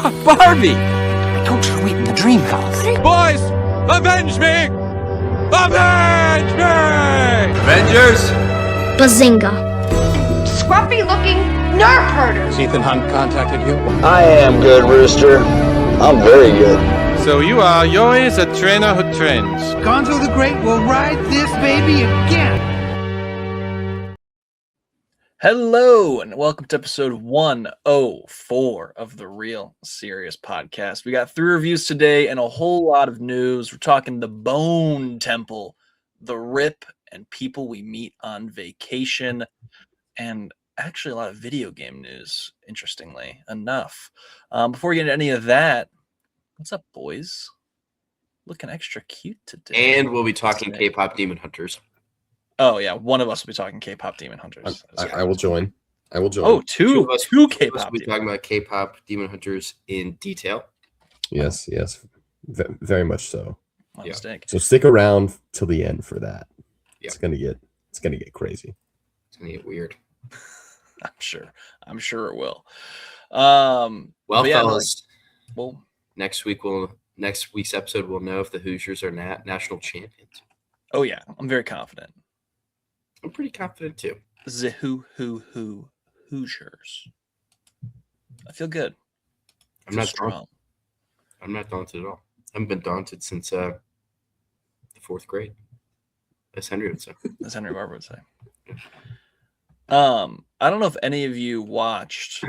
Barbie! I told you to wait in the dream house. Boys, avenge me! Avenge me! Avengers! Bazinga. Scruffy-looking nerf herders. Ethan Hunt contacted you? I am good, Rooster. I'm very good. So you are Yoi, the trainer who trains. Gonzo the Great will ride this baby again. Hello, and welcome to episode 104 of the Real Serious Podcast. We got 3 reviews today and a whole lot of news. We're talking the Bone Temple, the Rip, and people we meet on vacation, and actually a lot of video game news, interestingly enough. Before we get into any of that, what's up, boys? Looking extra cute today. And we'll be talking K-pop Demon Hunters. Oh, yeah. One of us will be talking K-pop Demon Hunters. I will join. Oh, two K-pop. We'll be talking about K-pop Demon Hunters in detail. Yes. Very much so. My mistake. So stick around till the end for that. Yeah. It's gonna get crazy. It's gonna get weird. I'm sure it will. Well, yeah, fellas, well, next week's episode we'll know if the Hoosiers are national champions. Oh yeah, I'm very confident. I'm pretty confident too. The Hoosiers. I feel good. I'm not strong. I'm not daunted at all. I haven't been daunted since the 4th grade. As Henry would say. As Henry Barber would say. I don't know if any of you watched,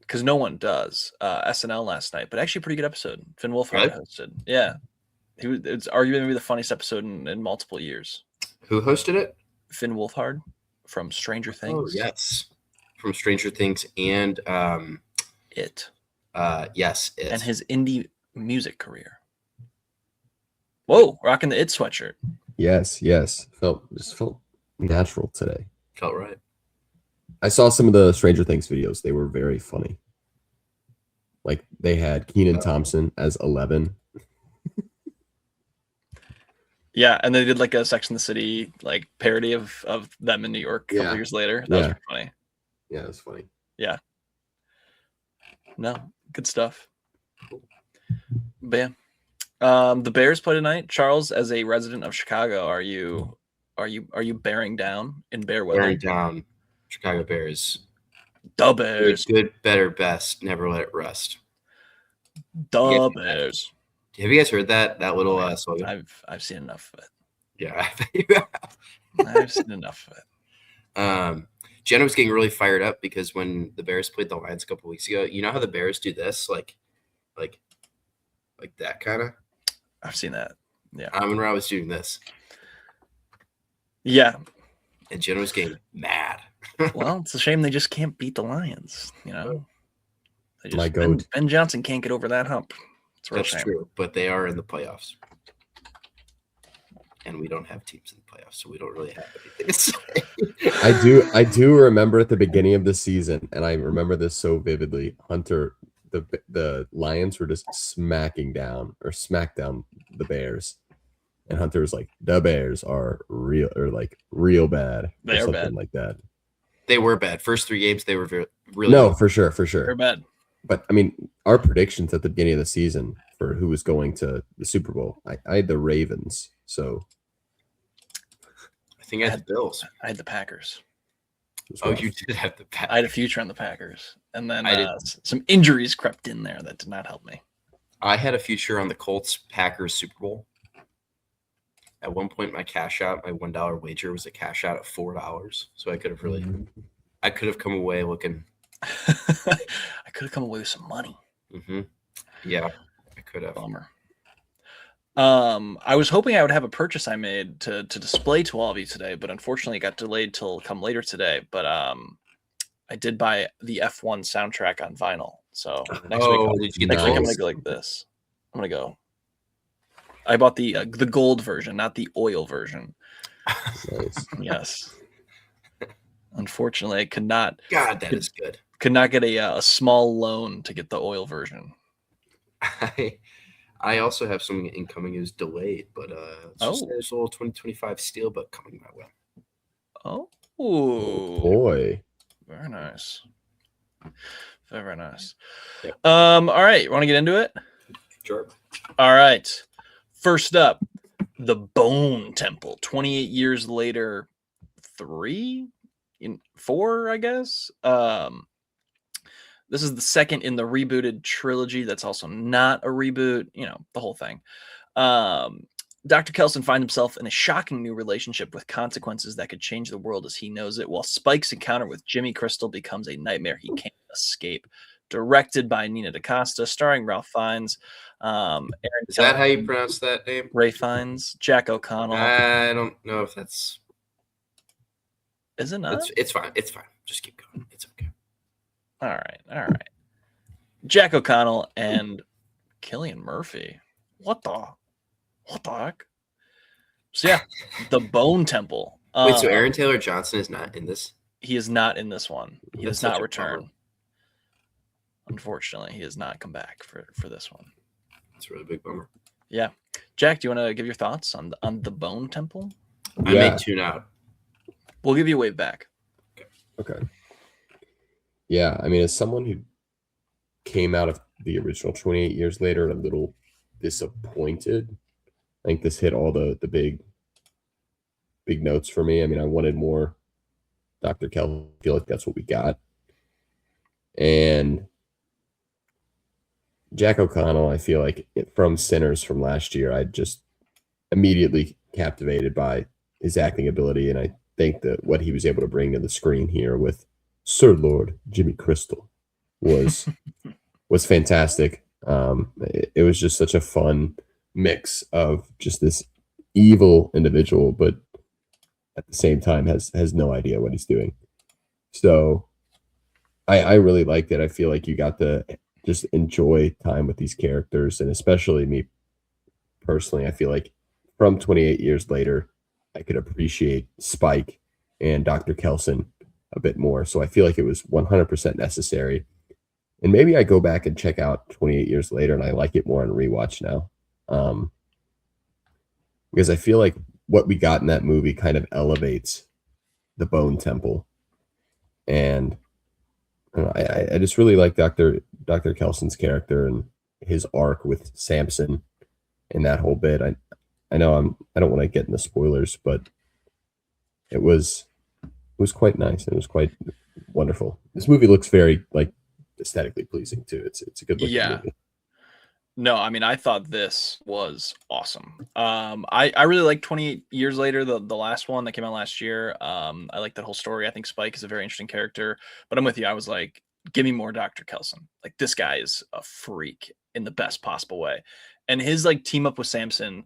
because no one does, SNL last night, but actually a pretty good episode. Finn Wolfhard hosted. Yeah. It's arguably the funniest episode in multiple years. Who hosted it? Finn Wolfhard from Stranger Things. Oh, yes. From Stranger Things and It. Yes, It. And his indie music career. Whoa, rocking the It sweatshirt. Yes. Felt natural today. Felt right. I saw some of the Stranger Things videos. They were very funny. Like they had Kenan Thompson as 11. Yeah, and they did like a Sex and the City like parody of them in New York a couple years later. That was pretty funny. Yeah, it was funny. Yeah. No, good stuff. But yeah. The Bears play tonight. Charles, as a resident of Chicago, are you bearing down in bear weather? Bearing down, Chicago Bears. The Bears. Good, better, best. Never let it rest. The Bears. Have you guys heard that little slogan? I've seen enough of it. Yeah, I've seen enough of it. Jenna was getting really fired up because when the Bears played the Lions a couple weeks ago, you know how the Bears do this, like that kind of. I've seen that. Yeah. Amon-Ra was doing this. Yeah. And Jenna was getting mad. Well, it's a shame they just can't beat the Lions. You know, Ben Johnson can't get over that hump. That's true, but they are in the playoffs. And we don't have teams in the playoffs, so we don't really have anything to say. I do remember at the beginning of the season, and I remember this so vividly. Hunter, the Lions were just smacked down the Bears, and Hunter was like, "The Bears are real, or like real bad." They are bad, like that. They were bad. First 3 games, they were really no, bad. for sure. They're bad. But I mean, our predictions at the beginning of the season for who was going to the Super Bowl, I had the Ravens. So I think I had the Bills. I had the Packers. Oh, you did have the Packers. I had a future on the Packers, and then some injuries crept in there that did not help me. I had a future on the Colts Packers Super Bowl. At one point, my $1 wager was a cash out at $4. So I could have come away looking. I could have come away with some money. Mm-hmm. Yeah, I could have. Bummer. I was hoping I would have a purchase I made to display to all of you today, but unfortunately it got delayed till come later today. But I did buy the F1 soundtrack on vinyl. So next week I'm gonna go like this. I'm gonna go. I bought the gold version, not the oil version. Nice. Yes. Unfortunately, I could not. God, that is good. Could not get a small loan to get the oil version. I also have something incoming is delayed, but there's a little 2025 Steelbook coming my way. Oh boy, very nice. Very nice. Yep. All right, you want to get into it? Sure. All right. First up, the Bone Temple. 28 years later, 4, I guess. This is the second in the rebooted trilogy. That's also not a reboot. You know, the whole thing. Dr. Kelson finds himself in a shocking new relationship with consequences that could change the world as he knows it, while Spike's encounter with Jimmy Crystal becomes a nightmare he can't escape. Directed by Nina DaCosta, starring Ralph Fiennes. Is that how you pronounce that name? Ray Fiennes, Jack O'Connell. I don't know if that's. Is it not? It's fine. It's fine. Just keep going. It's okay. All right. Jack O'Connell and Cillian Murphy. What the heck? So yeah, the Bone Temple. Wait, so Aaron Taylor Johnson is not in this? He is not in this one. He That's does not such a return. bummer. Unfortunately, he has not come back for this one. It's a really big bummer. Yeah, Jack, do you want to give your thoughts on the Bone Temple? I may tune out. We'll give you a wave back. Okay. Yeah, I mean, as someone who came out of the original 28 years later a little disappointed, I think this hit all the big notes for me. I mean, I wanted more Dr. Kelly. I feel like that's what we got. And Jack O'Connell, I feel like from Sinners from last year, I just immediately captivated by his acting ability, and I think that what he was able to bring to the screen here with Sir Lord Jimmy Crystal was fantastic. It was just such a fun mix of just this evil individual, but at the same time has no idea what he's doing. So I really liked it. I feel like you got to just enjoy time with these characters, and especially me personally, I feel like from 28 years later, I could appreciate Spike and Dr. Kelson a bit more. So I feel like it was 100% necessary. And maybe I go back and check out 28 years later and I like it more on rewatch now. Because I feel like what we got in that movie kind of elevates the Bone Temple. And I just really like Dr. Kelson's character and his arc with Samson and that whole bit. I know I don't want to get into spoilers, but it was quite nice. It was quite wonderful. This movie looks very like aesthetically pleasing too. It's a good looking movie. No, I mean, I thought this was awesome. I really like 28 Years Later, the last one that came out last year. I like that whole story. I think Spike is a very interesting character, but I'm with you. I was like, give me more Dr. Kelson. Like, this guy is a freak in the best possible way. And his like team up with Samson,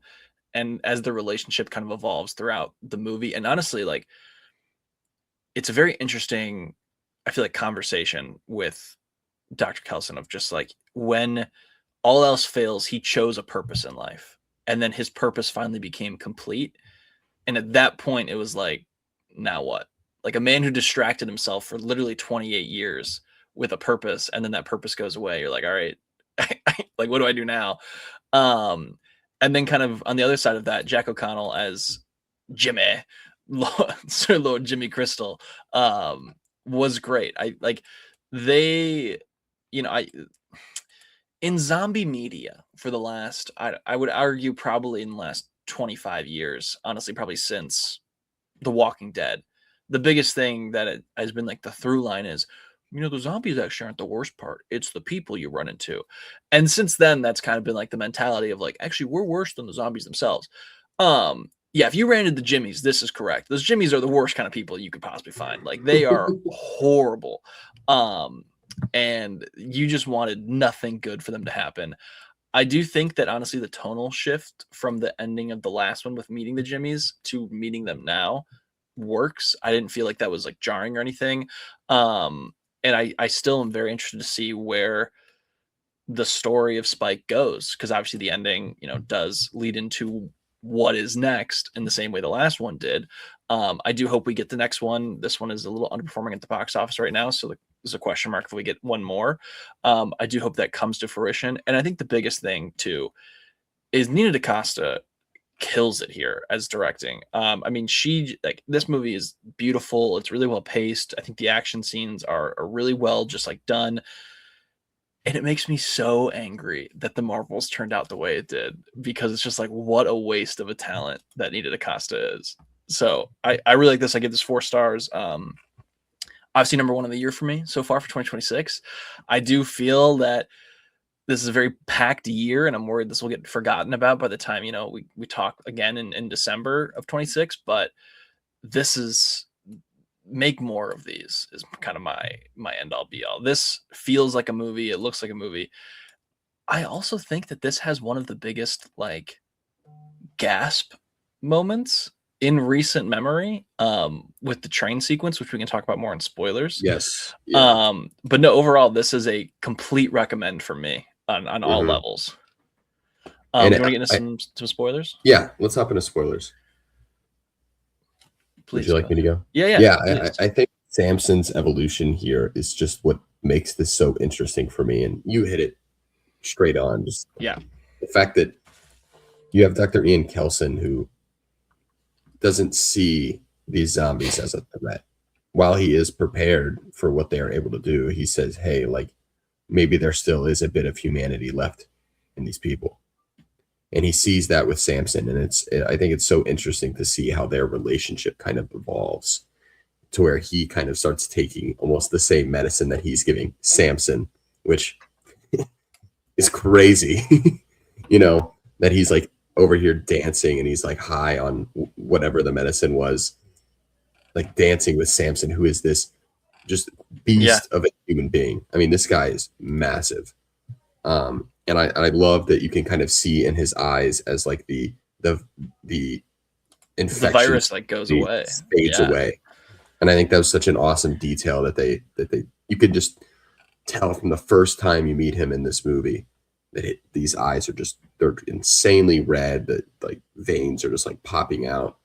and as the relationship kind of evolves throughout the movie. And honestly, like, it's a very interesting, I feel like, conversation with Dr. Kelson of just like, when all else fails, he chose a purpose in life. And then his purpose finally became complete. And at that point, it was like, now what? Like a man who distracted himself for literally 28 years with a purpose, and then that purpose goes away. You're like, all right, like, what do I do now? And then kind of on the other side of that, Jack O'Connell as Jimmy, Sir Lord Jimmy Crystal, was great. In zombie media for the last, I would argue probably in the last 25 years, honestly, probably since The Walking Dead, the biggest thing that it has been like the through line is, the zombies actually aren't the worst part. It's the people you run into. And since then, that's kind of been like the mentality of like, actually, we're worse than the zombies themselves. Yeah, if you ran into the Jimmies, this is correct. Those Jimmies are the worst kind of people you could possibly find. Like, they are horrible. And you just wanted nothing good for them to happen. I do think that honestly, the tonal shift from the ending of the last one with meeting the Jimmies to meeting them now works. I didn't feel like that was like jarring or anything. And I still am very interested to see where the story of Spike goes, because obviously the ending, does lead into what is next in the same way the last one did. I do hope we get the next one. This one is a little underperforming at the box office right now, so there's a question mark if we get one more. I do hope that comes to fruition. And I think the biggest thing too is Nina DaCosta kills it here as directing. I mean, this movie is beautiful. It's really well paced. I think the action scenes are really well just like done. And it makes me so angry that the Marvels turned out the way it did, because it's just like, what a waste of a talent that Nita DaCosta is. So I really like this. I give this 4 stars. Obviously number 1 of the year for me so far for 2026. I do feel that this is a very packed year, and I'm worried this will get forgotten about by the time, we talk again in December of 26. But this is, make more of these is kind of my end all be all. This feels like a movie. It looks like a movie. I also think that this has one of the biggest like gasp moments in recent memory, with the train sequence, which we can talk about more in spoilers. Yes. Yeah. But no, overall, this is a complete recommend for me on all levels. You want to get into some spoilers? Yeah, let's hop into spoilers. Please. Would you like me to go? Yeah. I think Samson's evolution here is just what makes this so interesting for me. And you hit it straight on. Just the fact that you have Dr. Ian Kelson, who doesn't see these zombies as a threat. While he is prepared for what they are able to do, he says, hey, like, maybe there still is a bit of humanity left in these people. And he sees that with Samson. And I think it's so interesting to see how their relationship kind of evolves to where he kind of starts taking almost the same medicine that he's giving Samson, which is crazy, that he's like over here dancing and he's like high on whatever the medicine was, like dancing with Samson, who is this just beast of a human being. I mean, this guy is massive. And I love that you can kind of see in his eyes as like the infection, the virus like goes away, fades away. And I think that was such an awesome detail that you could just tell from the first time you meet him in this movie that these eyes are they're insanely red, that like veins are just like popping out.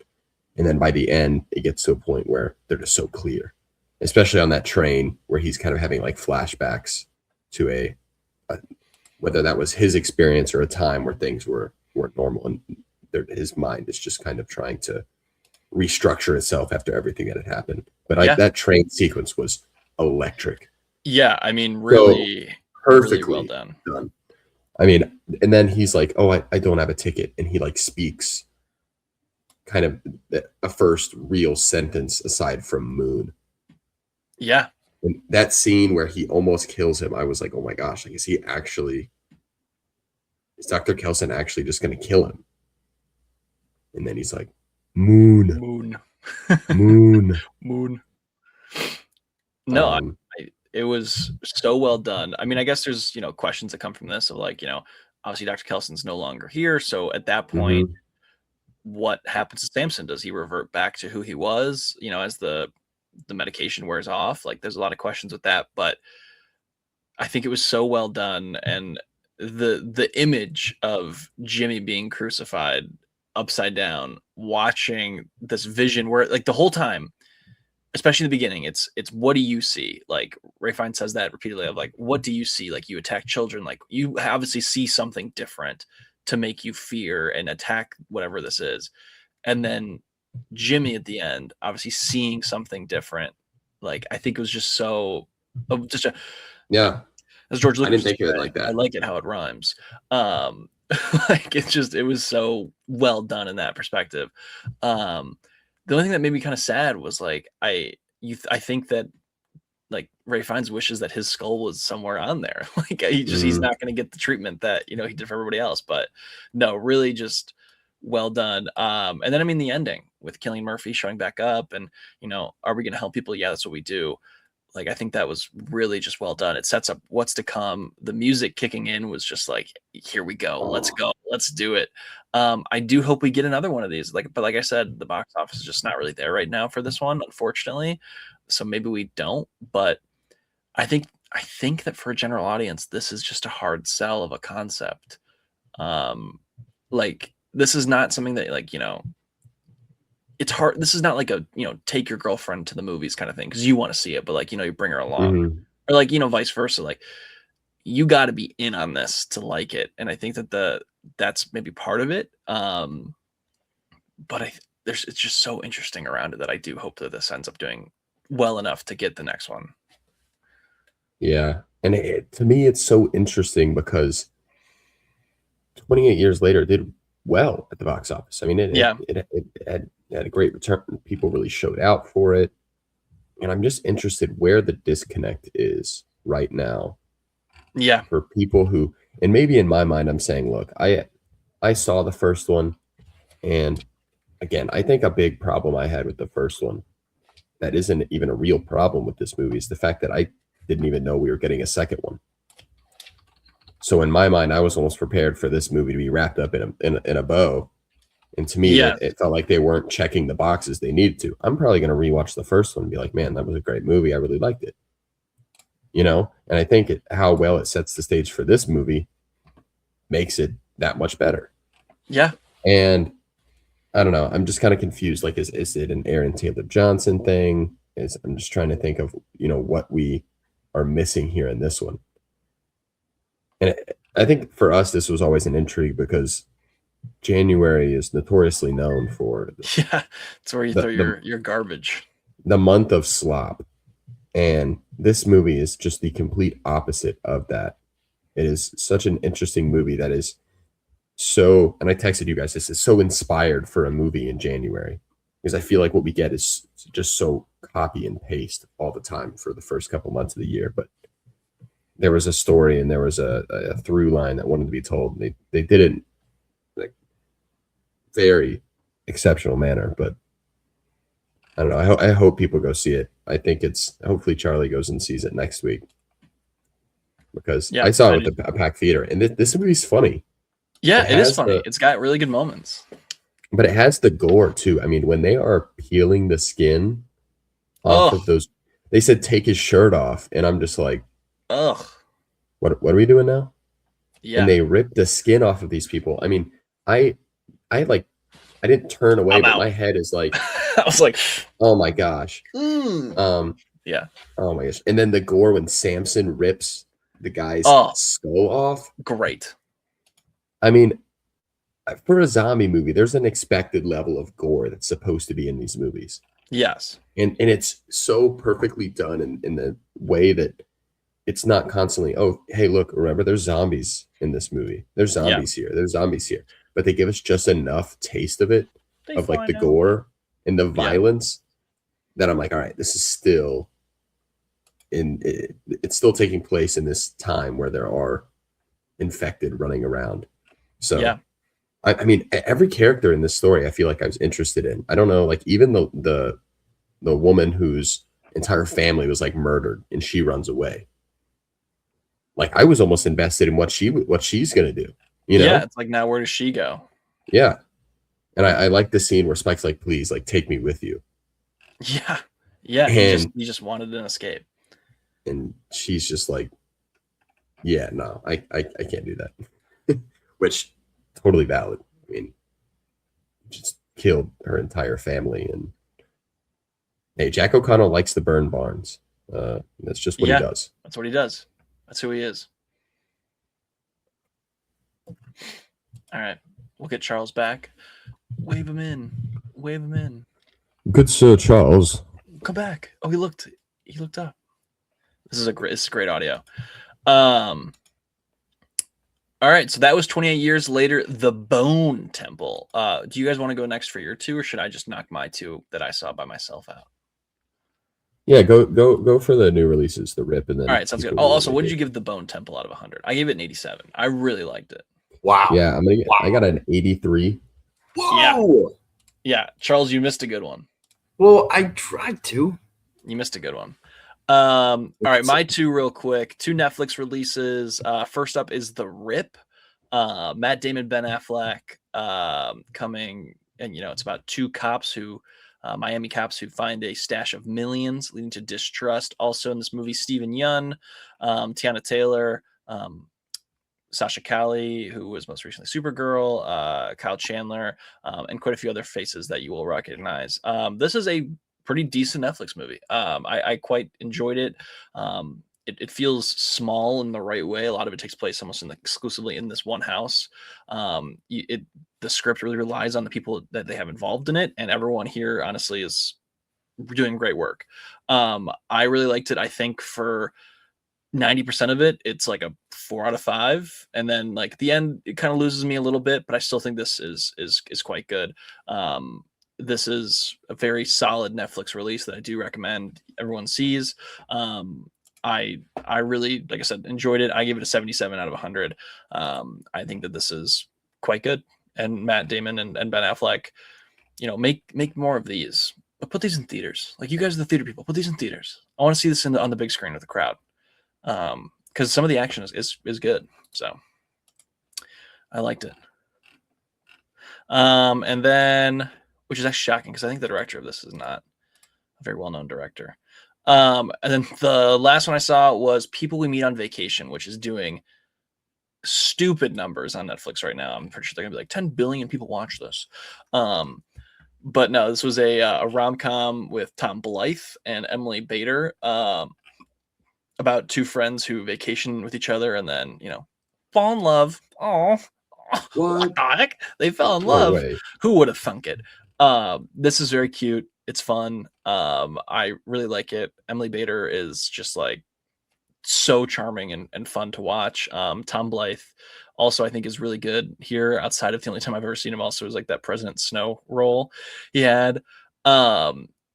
And then by the end, it gets to a point where they're just so clear, especially on that train where he's kind of having like flashbacks to a whether that was his experience or a time where things were normal, and his mind is just kind of trying to restructure itself after everything that had happened. But that train sequence was electric. Yeah, I mean, really, so perfectly really well done. I mean, and then he's like, oh, I don't have a ticket. And he like speaks kind of a first real sentence aside from Moon. Yeah. And that scene where he almost kills him, I was like, oh my gosh, like, is Dr. Kelson actually just going to kill him? And then he's like, Moon. No, it was so well done. I mean, I guess there's, questions that come from this of like, obviously Dr. Kelson's no longer here. So at that point, what happens to Samson? Does he revert back to who he was, as the medication wears off? Like, there's a lot of questions with that, but I think it was so well done. And the image of Jimmy being crucified upside down, watching this vision where like the whole time, especially in the beginning, it's what do you see? Like Ralph Fiennes says that repeatedly of like, what do you see? Like, you attack children, like you obviously see something different to make you fear and attack whatever this is. And then Jimmy at the end, obviously seeing something different. Like, I think it was just so as George Lucas, I didn't think of it like that. I like it how it rhymes. Like it was so well done in that perspective. The only thing that made me kind of sad was like I think that like Ralph Fiennes wishes that his skull was somewhere on there. Like he's not going to get the treatment that he did for everybody else. But no, really just well done. And then I mean the ending with Cillian Murphy showing back up, and are we going to help people? Yeah, that's what we do. Like, I think that was really just well done. It sets up what's to come. The music kicking in was just like, here we go. Let's go. Let's do it. I do hope we get another one of these. But like I said, the box office is just not really there right now for this one, unfortunately. So maybe we don't. But I think that for a general audience, this is just a hard sell of a concept. Like, this is not something that it's hard. This is not like a, take your girlfriend to the movies kind of thing, because you want to see it, but like, you bring her along, or like, vice versa. Like, you got to be in on this to like it. And I think that that's maybe part of it. but it's just so interesting around it that I do hope that this ends up doing well enough to get the next one. Yeah. And to me, it's so interesting because 28 years later, it did well at the box office. I mean, it had a great return. People really showed out for it. And I'm just interested where the disconnect is right now. Yeah. For people who, and maybe in my mind, I'm saying, look, I saw the first one. And again, I think a big problem I had with the first one that isn't even a real problem with this movie is the fact that I didn't even know we were getting a second one. So in my mind, I was almost prepared for this movie to be wrapped up in a bow. And to me, it felt like they weren't checking the boxes they needed to. I'm probably going to rewatch the first one and be like, man, that was a great movie. I really liked it. You know? And I think how well it sets the stage for this movie makes it that much better. Yeah. And I don't know. I'm just kind of confused. Like, is it an Aaron Taylor Johnson thing? I'm just trying to think of, what we are missing here in this one. And I think for us, this was always an intrigue because January is notoriously known for it's where you throw your garbage. The month of slop. And this movie is just the complete opposite of that. It is such an interesting movie that is so, and I texted you guys, this is so inspired for a movie in January because I feel like what we get is just so copy and paste all the time for the first couple months of the year. But there was a story and there was a through line that wanted to be told. They did it in like very exceptional manner, but I don't know. I hope people go see it. I think hopefully Charlie goes and sees it next week because I saw it with a packed theater and this movie's funny. Yeah, it is funny. It's got really good moments. But it has the gore too. I mean, when they are peeling the skin off of those, they said take his shirt off, and I'm just like, ugh. What are we doing now? Yeah. And they ripped the skin off of these people. I mean, I didn't turn away, but my head is like, I was like, oh my gosh. Yeah. Oh my gosh. And then the gore when Samson rips the guy's skull off. Great. I mean, for a zombie movie, there's an expected level of gore that's supposed to be in these movies. Yes. And it's so perfectly done in the way that it's not constantly, oh, hey, look, remember, there's zombies in this movie. There's zombies here. There's zombies here. But they give us just enough taste of it, of like the gore and the violence that I'm like, all right, this is still it's still taking place in this time where there are infected running around. So I mean, every character in this story, I feel like I was interested in. I don't know, like even the woman whose entire family was like murdered and she runs away. Like I was almost invested in what she's gonna do. You know? Yeah, it's like now where does she go? Yeah, and I like the scene where Spike's like, "Please, like take me with you." Yeah, yeah. And he just wanted an escape, and she's just like, "Yeah, no, I can't do that," which totally valid. I mean, just killed her entire family, and hey, Jack O'Connell likes to burn barns. That's just what he does. That's what he does. That's who he is. All right, we'll get Charles back. Wave him in. Wave him in. Good Sir Charles. Come back. Oh, he looked up. This is great audio. All right, so that was 28 years later. The Bone Temple. Do you guys want to go next for your two, or should I just knock my two that I saw by myself out? Yeah, go for the new releases, the Rip, and then. All right, sounds good. Oh, also, what did you give the Bone Temple out of 100? I gave it an 87. I really liked it. Wow. Yeah, I got an 83. Whoa. Yeah, Charles, you missed a good one. Well, I tried to. You missed a good one. All right, my two real quick. Two Netflix releases. First up is The Rip. Matt Damon, Ben Affleck coming, and it's about two cops who, Miami cops who find a stash of millions, leading to distrust. Also in this movie, Steven Yeun, Tiana Taylor, Sasha Calle, who was most recently Supergirl, Kyle Chandler, and quite a few other faces that you will recognize. This is a pretty decent Netflix movie. I quite enjoyed it. it feels small in the right way. A lot of it takes place almost exclusively in this one house. The script really relies on the people that they have involved in it, and everyone here honestly is doing great work. I really liked it. I think for 90% of it, it's like a 4 out of 5, and then like the end, it kind of loses me a little bit, but I still think this is quite good. This is a very solid Netflix release that I do recommend everyone sees. I really, like I said, enjoyed it. I gave it a 77 out of 100. I think that this is quite good, and Matt Damon and Ben Affleck, make more of these, but put these in theaters. Like, you guys are the theater people, put these in theaters. I want to see this on the big screen with the crowd, because some of the action is good. So I liked it. And then, which is actually shocking because I think the director of this is not a very well-known director. And then the last one I saw was People We Meet on Vacation, which is doing stupid numbers on Netflix right now. I'm pretty sure they're gonna be like 10 billion people watch this. But no, this was a rom-com with Tom Blythe and Emily Bader, about two friends who vacation with each other and then, fall in love. Oh, what the heck? They fell in love. Who would have thunk it? This is very cute. It's fun. I really like it. Emily Bader is just like so charming and fun to watch. Tom Blythe also, I think, is really good here. Outside of the only time I've ever seen him also was like that President Snow role he had.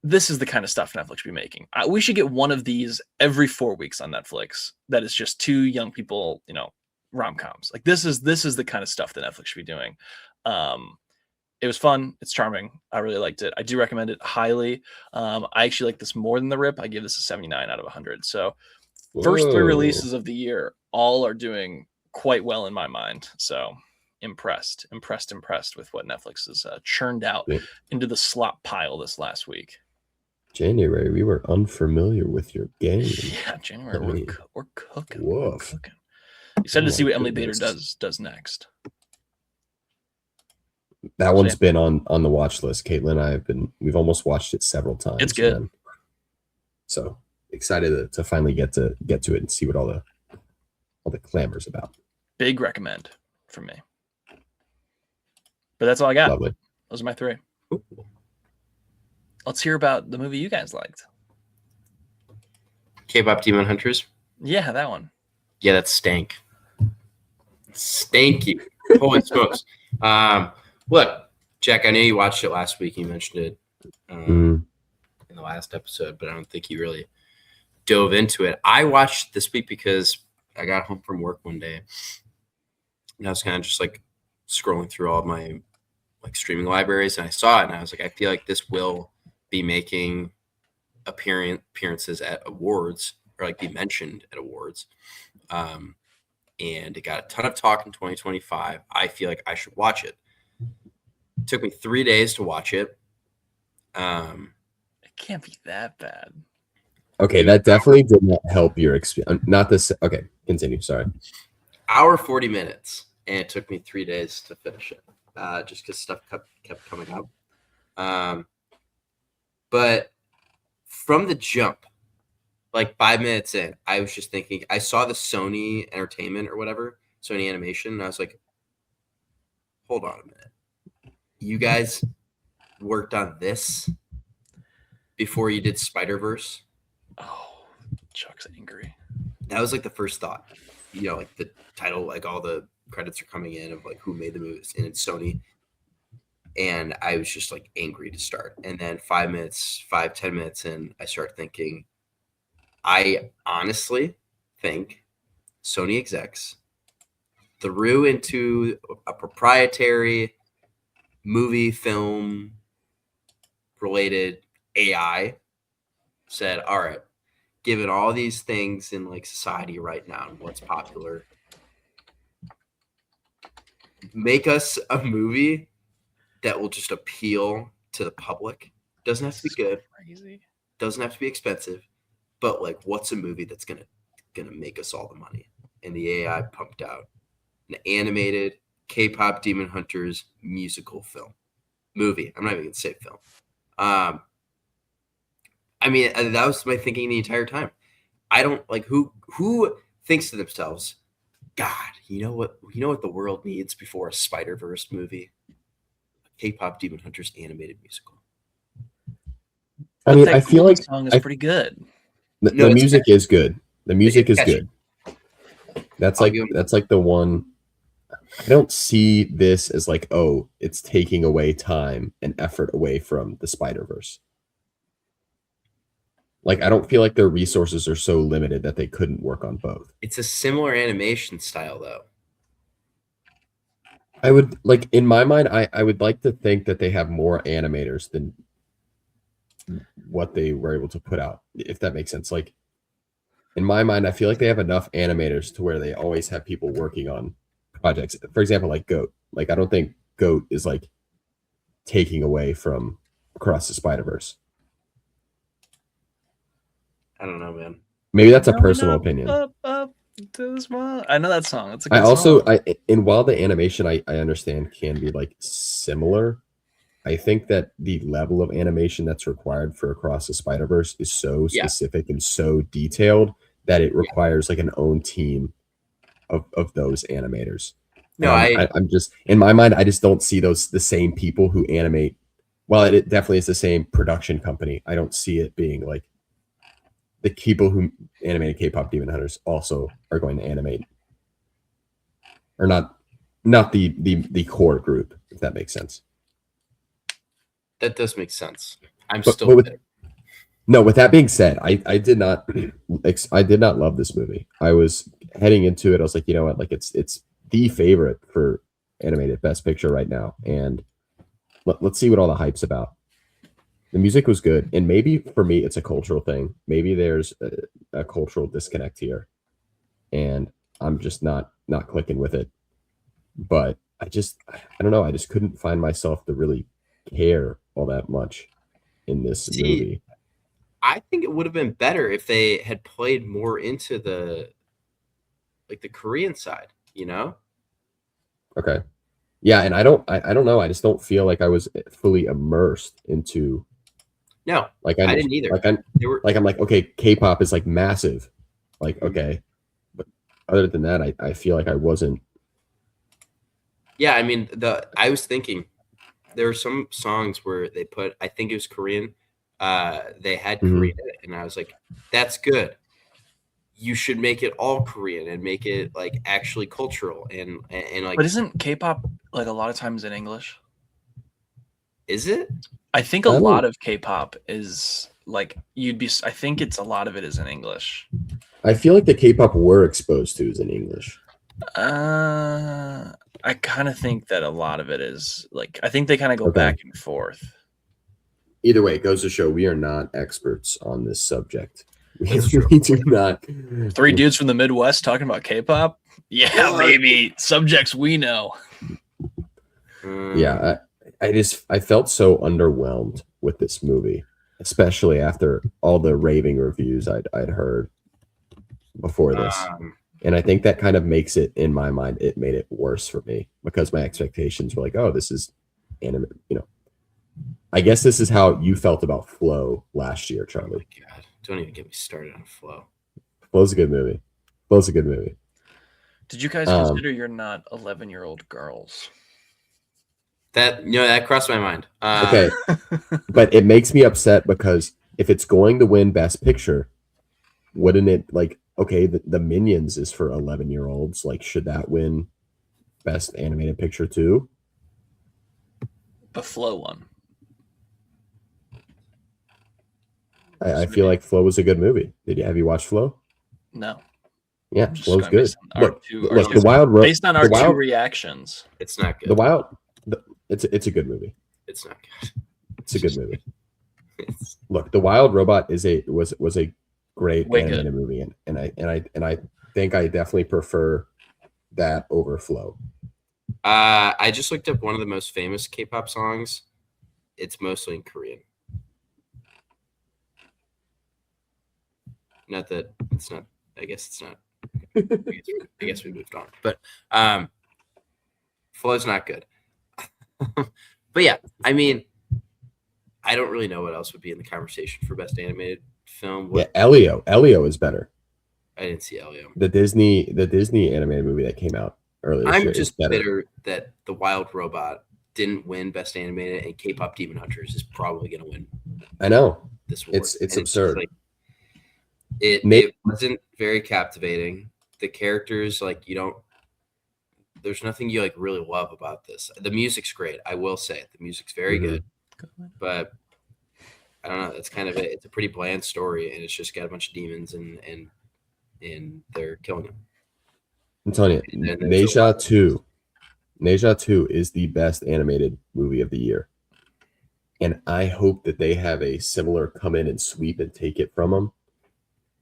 This is the kind of stuff Netflix should be making. We should get one of these every 4 weeks on Netflix. That is just two young people, rom-coms. Like, this is the kind of stuff that Netflix should be doing. It was fun. It's charming. I really liked it. I do recommend it highly. I actually like this more than The Rip. I give this a 79 out of 100. So first 3 releases of the year all are doing quite well in my mind. So impressed with what Netflix has churned out into the slop pile this last week. January, we were unfamiliar with your game. Yeah, January, we're cooking. Woof. We're cooking. Excited to see what Emily Bader does next. That one's been on the watch list. Caitlin and I we've almost watched it several times. It's good. Man. So excited to finally get to it and see what all the clamor's about. Big recommend from me. But that's all I got. Lovely. Those are my 3. Ooh. Let's hear about the movie you guys liked. K-pop Demon Hunters. Yeah, that one. Yeah, that's stank. Stanky. Holy smokes. Look, Jack, I know you watched it last week. You mentioned it in the last episode, but I don't think you really dove into it. I watched this week because I got home from work one day, and I was kind of just like scrolling through all of my like streaming libraries, and I saw it, and I was like, I feel like this will be making appearances at awards, or like be mentioned at awards. And it got a ton of talk in 2025. I feel like I should watch it. It took me 3 days to watch it. It can't be that bad. Okay, that definitely did not help your experience. Not this. Okay, continue. Sorry. Hour 40 minutes, and it took me 3 days to finish it, just because stuff kept coming up. But from the jump, like 5 minutes in, I was just thinking, I saw the Sony Entertainment or whatever, Sony Animation, and I was like, hold on a minute. You guys worked on this before you did Spider-Verse? Oh, Chuck's angry. That was like the first thought. Like the title, like all the credits are coming in of like who made the movies, and it's Sony. And I was just like angry to start. And then 10 minutes in, I start thinking, I honestly think Sony execs threw into a proprietary movie film related AI, said, all right, given all these things in like society right now and what's popular, make us a movie that will just appeal to the public. Doesn't have to be good. Crazy. Doesn't have to be expensive. But like, what's a movie that's gonna make us all the money? And the AI pumped out an animated K-pop Demon Hunters musical movie. I'm not even gonna say film. I mean, that was my thinking the entire time. I don't like who thinks to themselves, God, you know what the world needs before a Spider-Verse movie? A K-pop Demon Hunters animated musical. I But mean, that I feel Cool like song is I- pretty good. the No, it's music is good. The music is catchy. good. That's I'll like give 'em- that's like the one. I don't see this as like, oh, it's taking away time and effort away from the Spider-Verse. Like, I don't feel like their resources are so limited that they couldn't work on both. It's a similar animation style, though. I would like, in my mind, I would like to think that they have more animators than what they were able to put out, if that makes sense. Like, in my mind, I feel like they have enough animators to where they always have people working on projects. For example, like Goat. Like, I don't think Goat is like taking away from Across the Spider-Verse. I don't know, man. Maybe that's a Going personal up, opinion. up to the smile. I know that song. It's a good I also, song. and while the animation I understand can be like similar, I think that the level of animation that's required for Across the Spider-Verse is so Yeah. specific and so detailed that it requires like an own team of those animators. No, I'm just, in my mind, I just don't see the same people who animate. Well, it definitely is the same production company. I don't see it being like the people who animated K-pop Demon Hunters also are going to animate, or not the core group, if that makes sense. that does make sense. I'm But- still but with- bitter. No, with that being said, I did not love this movie. I was heading into it, I was like, you know what, like it's the favorite for animated Best Picture right now, and let's see what all the hype's about. The music was good, and maybe for me it's a cultural thing. Maybe there's a cultural disconnect here, and I'm just not clicking with it. But I don't know. I just couldn't find myself to really care all that much in this See, movie. I think it would have been better if they had played more into the Korean side, you know? Okay. Yeah, and I don't know. I just don't feel like I was fully immersed into No, like I didn't either. I'm like, okay, K-pop is like massive. Like, Mhm. okay. But other than that, I feel like I wasn't. Yeah, I mean, I was thinking there are some songs where they put, I think it was Korean, they had Mhm. Korean in it, and I was like, that's good. You should make it all Korean and make it like actually cultural and like, But isn't K-pop like a lot of times in English? is it? I think a I don't- lot of K-pop is like I think it's a lot of it is in English. I feel like the K-pop we're exposed to is in English. I kind of think that a lot of it is like I think they kind of go Okay. back and forth. Either way, it goes to show we are not experts on this subject. That's true. We do not. Three dudes from the Midwest talking about K-pop. Yeah, baby. Subjects we know. Yeah, I felt so underwhelmed with this movie, especially after all the raving reviews I'd heard before this. And I think that kind of makes it, in my mind, it made it worse for me because my expectations were like, oh, this is anime, you know. I guess this is how you felt about Flow last year, Oh Charlie. my God, don't even get me started on Flow. Flow's a good movie. Flow's a good movie. Did you guys Um, consider you're not 11-year-old girls? That crossed my mind. Okay. But it makes me upset because if it's going to win Best Picture, wouldn't it, like, okay, the Minions is for 11-year-olds. Like, should that win Best Animated Picture too? The Flow one. I feel like Flow was a good movie. Have you watched Flow? No. Yeah, I'm just Flow's going good. based on our Look, two- look, our the two- Wild Rose. Based on our two reactions. It's not good. The Wild. It's a good movie. It's not good. It's a good movie. It's, Look, The Wild Robot was a great Way animated movie, and I think I definitely prefer that over Flow. I just looked up one of the most famous K-pop songs. It's mostly in Korean. Not that it's not. I guess it's not. I guess we moved on. But Flow's not good. But yeah, I mean, I don't really know what else would be in the conversation for best animated film. Yeah, Elio is better. I didn't see Elio. The Disney animated movie that came out earlier this year I'm just is better. bitter that The Wild Robot didn't win Best Animated, and K-pop Demon Hunters is probably going to win I know. this award. It's And absurd. just it Nate- wasn't very captivating. The characters, like, you don't. There's nothing you like really love about this. The music's great. I will say it. The music's very good, but I don't know. That's kind of it. It's a pretty bland story, and it's just got a bunch of demons and they're killing them. I'm telling you, And then there's a lot Neja 2 is the best animated movie of the year. And I hope that they have a similar come in and sweep and take it from them.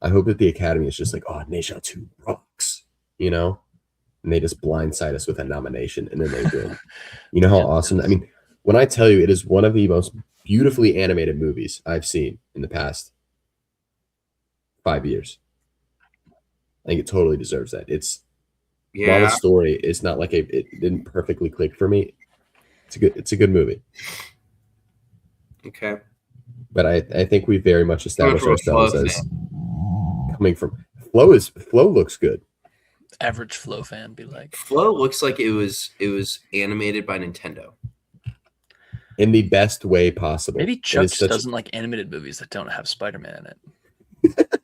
I hope that the Academy is just like, oh, Neja 2 rocks, you know? And they just blindside us with a nomination and then they win. You know how awesome? I mean, when I tell you it is one of the most beautifully animated movies I've seen in the past 5 years. I think it totally deserves that. While the story is not like it didn't perfectly click for me, it's a good movie. Okay. But I think we very much established Coming from a ourselves Flow as coming from Flow looks good. Average Flow fan be like. Flow looks like it was animated by Nintendo. In the best way possible. Maybe It Chuck is just such- doesn't like animated movies that don't have Spider-Man in it.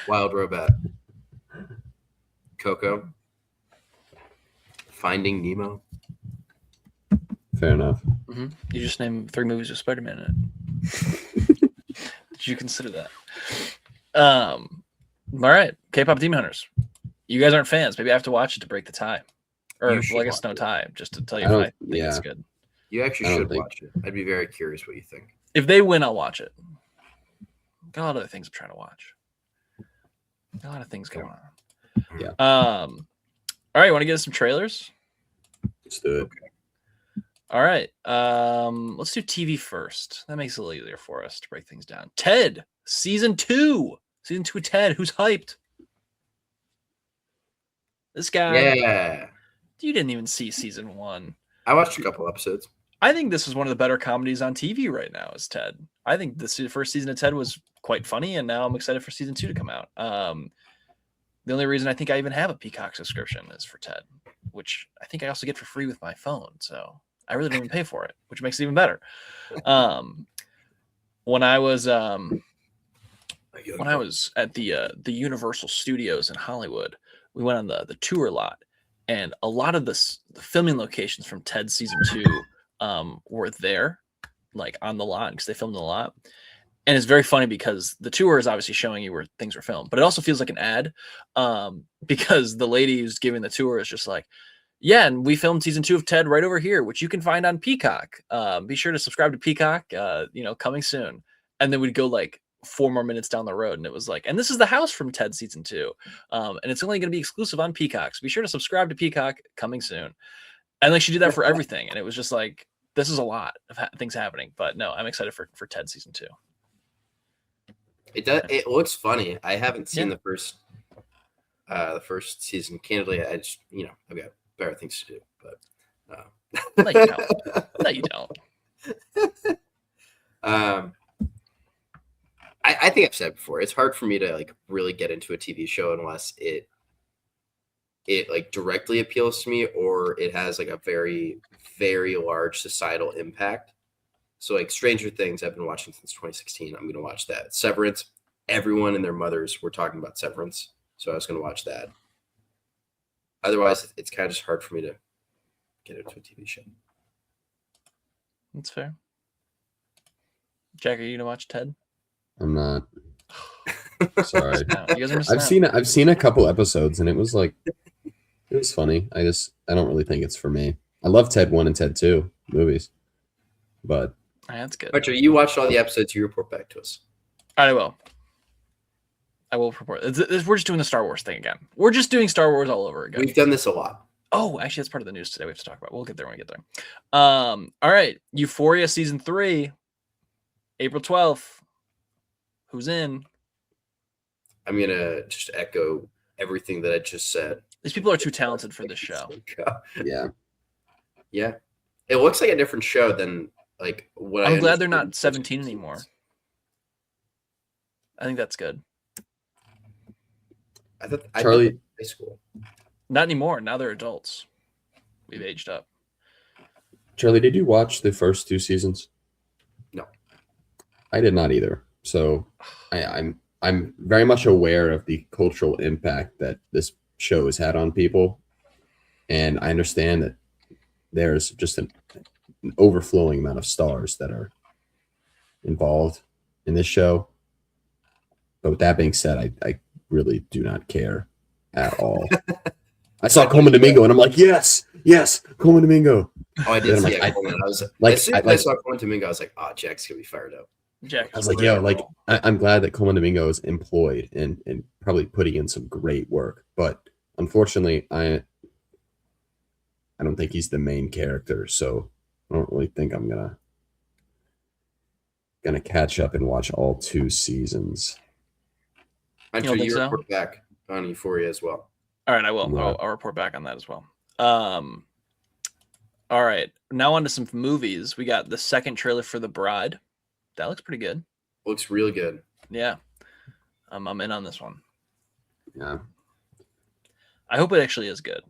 Wild Robot. Coco. Finding Nemo. Fair enough. You just named 3 movies with Spider-Man in it. Did you consider that? All right, K-pop Demon Hunters. You guys aren't fans. Maybe I have to watch it to break the tie, or You should well, I guess watch no it. tie, just to tell you I if don't- I think it's yeah. good. You actually I don't should think- watch it. I'd be very curious what you think. If they win, I'll watch it. Got a lot of other things I'm trying to watch. Got a lot of things going on. Yeah. All right, want to get some trailers? Let's do it. All right. Let's do TV first. That makes it a little easier for us to break things down. Ted, season 2. Season 2 of Ted. Who's hyped? This guy. Yeah. You didn't even see season 1. I watched a couple episodes. I think this is one of the better comedies on TV right now is Ted. I think the first season of Ted was quite funny, and now I'm excited for season 2 to come out. The only reason I think I even have a Peacock subscription is for Ted, which I think I also get for free with my phone. So I really don't even pay for it, which makes it even better. When I was at the Universal Studios in Hollywood, we went on the tour lot, and a lot of the filming locations from Ted season 2 were there, like on the lot, because they filmed a lot. And it's very funny because the tour is obviously showing you where things were filmed, but it also feels like an ad because the lady who's giving the tour is just like, yeah, and we filmed season 2 of Ted right over here, which you can find on Peacock. Be sure to subscribe to Peacock, coming soon. And then we'd go like 4 more minutes down the road, and it was like, and this is the house from Ted season 2. And it's only going to be exclusive on Peacock. So be sure to subscribe to Peacock, coming soon. And like she did that for everything. And it was just like, this is a lot of things happening. But no, I'm excited for Ted season 2. It does. It looks funny. I haven't seen Yeah. the first season. Candidly, I just I've got better things to do. But No, you don't. No, you don't. I think I've said before, it's hard for me to like really get into a TV show unless it like directly appeals to me or it has like a very, very large societal impact. So like Stranger Things, I've been watching since 2016. I'm going to watch that. Severance, everyone and their mothers were talking about Severance. So I was going to watch that. Otherwise, it's kind of just hard for me to get into a TV show. That's fair. Jack, are you gonna watch Ted? I'm not. Sorry. No, you guys are missing out. I've seen a couple episodes and it was funny. I don't really think it's for me. I love Ted 1 and Ted 2 movies. But That's good. Archer, you watched all the episodes, you report back to us. All right, I will report. We're just doing the Star Wars thing again. We're just doing Star Wars all over again. We've done this a lot. Oh, actually, that's part of the news today we have to talk about. We'll get there when we get there. All right. Euphoria season 3, April 12th. Who's in? I'm going to just echo everything that I just said. These people are too talented for this show. yeah. Yeah. It looks like a different show than like what I'm I glad they're understood not in the first 17 seasons. anymore. I think that's good. I thought Charlie- high school. Not anymore. Now they're adults. We've aged up. Charlie, did you watch the first 2 seasons? No. I did not either. So I'm very much aware of the cultural impact that this show has had on people, and I understand that there's just an overflowing amount of stars that are involved in this show. But with that being said, I really do not care at all. I saw Coleman Domingo and I'm like, yes, Coleman Domingo. Oh, I did Then I'm see like, Coleman. I was like- as soon as I saw Coleman Domingo, I was like, oh, Jack's gonna be fired up. Jack. I was like, yo, like I'm glad that Coleman Domingo is employed and probably putting in some great work. But unfortunately, I don't think he's the main character, so I don't really think I'm gonna catch up and watch all 2 seasons. I'm You sure don't think you so? report back on Euphoria as well. All right, I will. Right. I'll report back on that as well. All right, now on to some movies. We got the second trailer for The Bride. That looks pretty good. Looks really good. Yeah, I'm in on this one. Yeah, I hope it actually is good.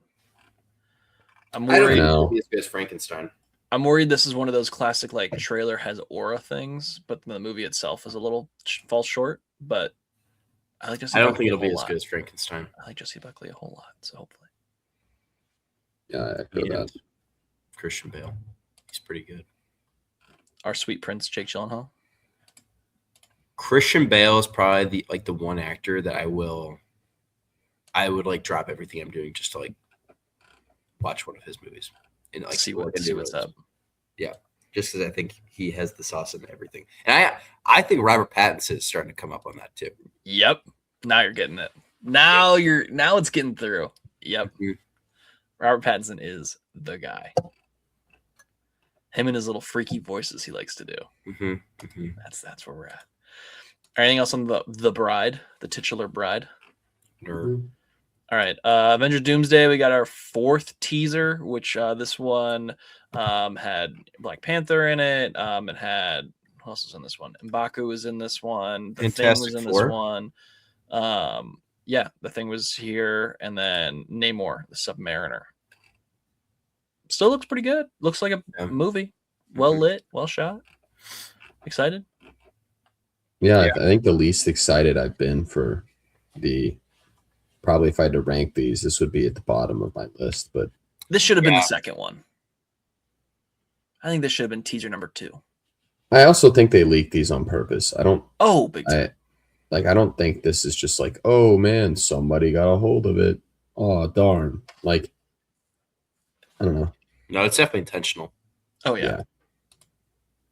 I'm I don't worried. think know. it'll be as good as Frankenstein. I'm worried this is one of those classic like trailer has aura things, but the movie itself is a little falls short. But I like Jesse I don't Buckley think a it'll be whole as lot. good as Frankenstein. I like Jesse Buckley a whole lot, so hopefully. yeah, I feel And that. Christian Bale. He's pretty good. Our sweet prince Jake Gyllenhaal. Christian Bale is probably the one actor that I would like drop everything I'm doing just to like watch one of his movies and like see what what's up. Yeah, just because I think he has the sauce and everything, and I think Robert Pattinson is starting to come up on that too. Yep. Now you're getting it. Now it's getting through. Yep. Mhm. Robert Pattinson is the guy. Him and his little freaky voices he likes to do. That's where we're at. Anything else on the bride, the titular bride? Nerd. All right. Avengers Doomsday, we got our 4th teaser, which this one had Black Panther in it. It had, who else was in this one? M'Baku was in this one. The Thing was Fantastic in Four. this one. Yeah, the Thing was here. And then Namor, the Submariner. Still looks pretty good. Looks like a Yeah. movie. Well lit, well shot. Excited? Yeah, I think the least excited I've been for probably if I had to rank these, this would be at the bottom of my list. But This should have been the Yeah. second one. I think this should have been teaser number 2. I also think they leaked these on purpose. I don't Big time. I don't think this is just like, oh man, somebody got a hold of it. Oh darn. Like, I don't know. No, it's definitely intentional. Oh yeah. Yeah.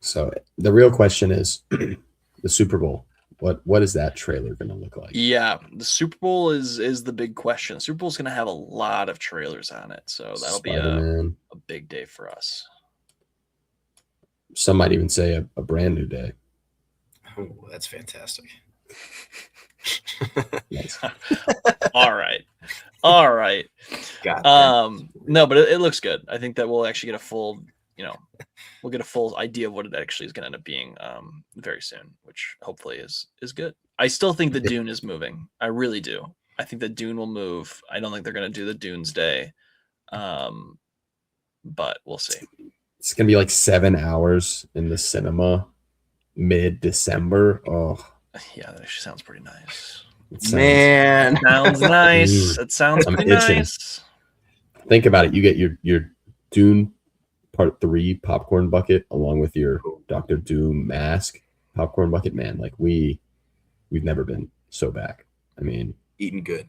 So the real question is the Super Bowl. What is that trailer going to look like? Yeah, the Super Bowl is the big question. The Super Bowl is going to have a lot of trailers on it, so that'll be Spider-Man. a big day for us. Some might even say a brand new day. Oh, that's fantastic. Nice. All right. God, No, but it looks good. I think that we'll actually get a full, we'll get a full idea of what it actually is going to end up being very soon, which hopefully is good. I still think the Dune is moving. I really do. I think the Dune will move. I don't think they're going to do the Dunes Day, but we'll see. It's going to be like 7 hours in the cinema mid-December. Oh, Yeah, that actually sounds pretty nice. it sounds- man. Sounds nice. Ooh, It sounds I'm pretty itching. nice. Think about it. You get your Dune Part 3 popcorn bucket along with your Dr. Doom mask popcorn bucket. Man, like we've never been so back. I mean, Eating good.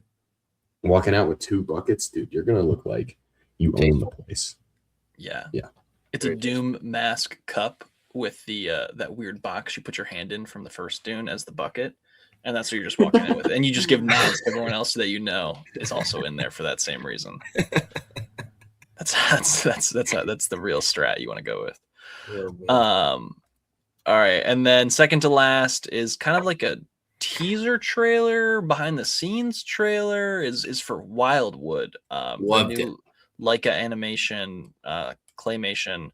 walking out with 2 buckets, dude, you're gonna look like you own the place. Yeah. Yeah. It's a Very Doom mask cup with the that weird box you put your hand in from the first Dune as the bucket. And that's what you're just walking in with. And you just give nods to everyone else that you know is also in there for that same reason. That's the real strat you want to go with. All right. And then second to last is kind of like a teaser trailer, behind the scenes trailer is for Wildwood. Loved it. Leica animation, claymation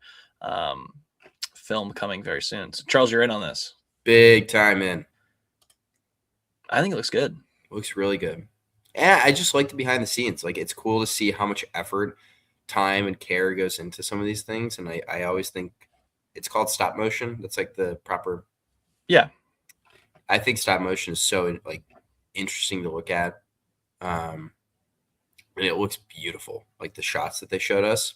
film coming very soon. So Charles, you're in on this. Big time in. I think it looks good. Looks really good. And I just like the behind the scenes. Like, it's cool to see how much effort, time, and care goes into some of these things. And I always think it's called stop motion. That's like the proper. Yeah. I think stop motion is so like interesting to look at. And it looks beautiful. Like the shots that they showed us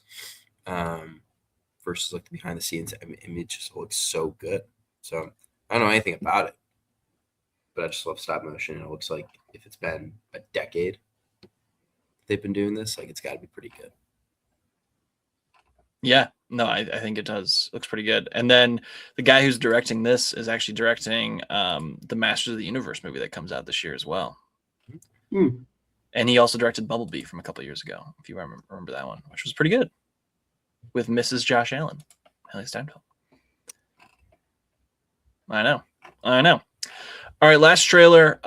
versus like the behind the scenes. I mean, it just looks so good. So I don't know anything about it, but I just love stop motion. And it looks like if it's been a decade they've been doing this, like it's got to be pretty good. Yeah, no, I think it does. Looks pretty good. And then the guy who's directing this is actually directing the Masters of the Universe movie that comes out this year as well. And he also directed Bumblebee from a couple of years ago, if you remember that one, which was pretty good, with Mrs. Josh Allen, Haley Steinfeld. I know. All right, last trailer.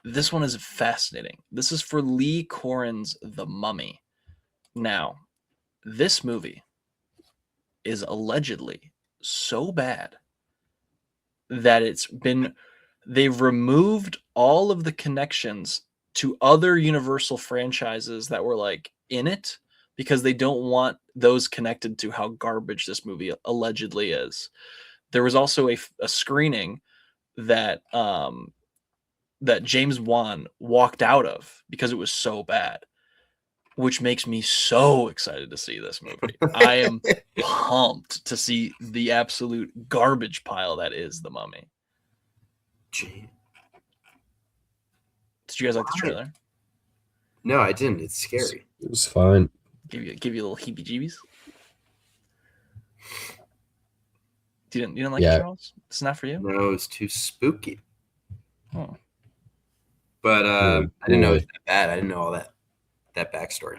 This one is fascinating. This is for Lee Corin's The Mummy. Now, this movie is allegedly so bad that they've removed all of the connections to other Universal franchises that were like in it because they don't want those connected to how garbage this movie allegedly is. There was also a screening that that James Wan walked out of because it was so bad, which makes me so excited to see this movie. I am pumped to see the absolute garbage pile that is The Mummy. Gee. Did you guys like the trailer? No, I didn't. It's scary. It was fine. Give you a little heebie-jeebies? You didn't like it, Charles? It's not for you? No, it's too spooky. Oh. But I didn't know it was that bad. I didn't know all that backstory.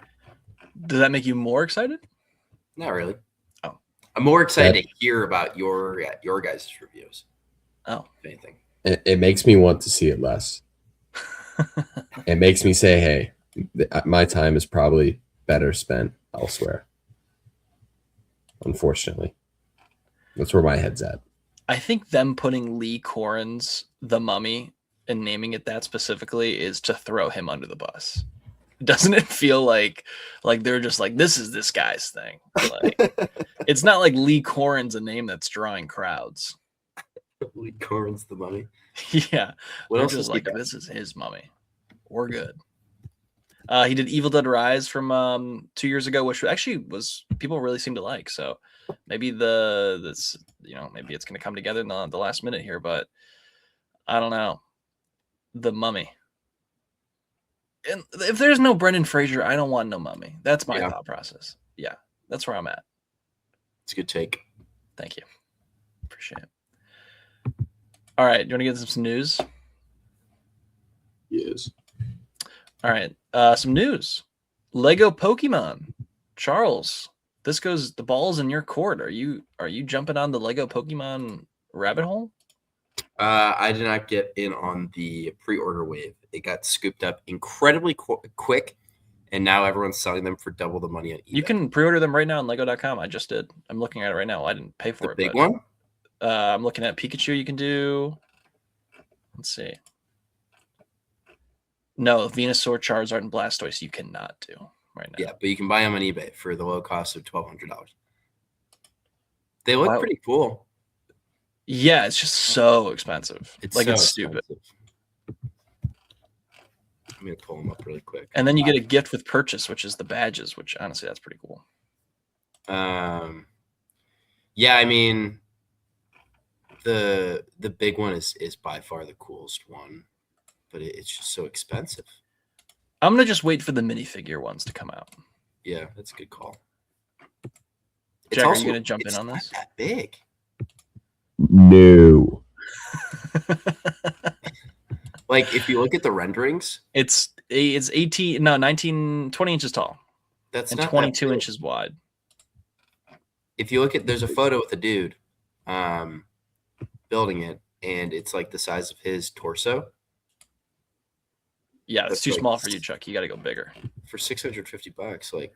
Does that make you more excited? Not really. Oh. I'm more excited to hear about your guys' reviews. Oh. If anything. It makes me want to see it less. It makes me say, hey, my time is probably better spent elsewhere. Unfortunately. That's where my head's at. I think them putting Lee Corin's The Mummy and naming it that specifically is to throw him under the bus. Doesn't it feel like they're just like, this is this guy's thing? Like, it's not like Lee Corin's a name that's drawing crowds. Lee Corin's The Mummy. Yeah. What else is is like, he got? this is his mummy. We're good. He did Evil Dead Rise from 2 years ago, which actually was people really seem to like. So maybe maybe it's going to come together in the last minute here, but I don't know. The Mummy. And if there's no Brendan Fraser, I don't want no Mummy. That's my thought process. Yeah, that's where I'm at. It's a good take. Thank you. Appreciate it. All right, do you want to get some news? Yes. All right, some news. Lego Pokemon. Charles, the ball's in your court. Are you jumping on the Lego Pokemon rabbit hole? I did not get in on the pre-order wave. It got scooped up incredibly quick, and now everyone's selling them for double the money on eBay. You can pre-order them right now on Lego.com. I just did. I'm looking at it right now. I didn't pay for the it. Big one? I'm looking at Pikachu. You can do. Let's see. No, Venusaur, Charizard, and Blastoise you cannot do right now. Yeah, but you can buy them on eBay for the low cost of $1,200. They look pretty cool. Yeah, it's just so expensive. It's stupid. I'm gonna pull them up really quick. And then you get a gift with purchase, which is the badges, which honestly that's pretty cool. Yeah, I mean the big one is by far the coolest one, but it's just so expensive. I'm gonna just wait for the minifigure ones to come out. Yeah, that's a good call. Jack, are you gonna jump in on this? It's not that big. No. Like if you look at the renderings, it's 20 inches tall. That's and not 22 inches wide. If you look at, there's a photo with a dude building it, and it's like the size of his torso. Yeah, it's too small for you, Chuck. You got to go bigger. For $650, like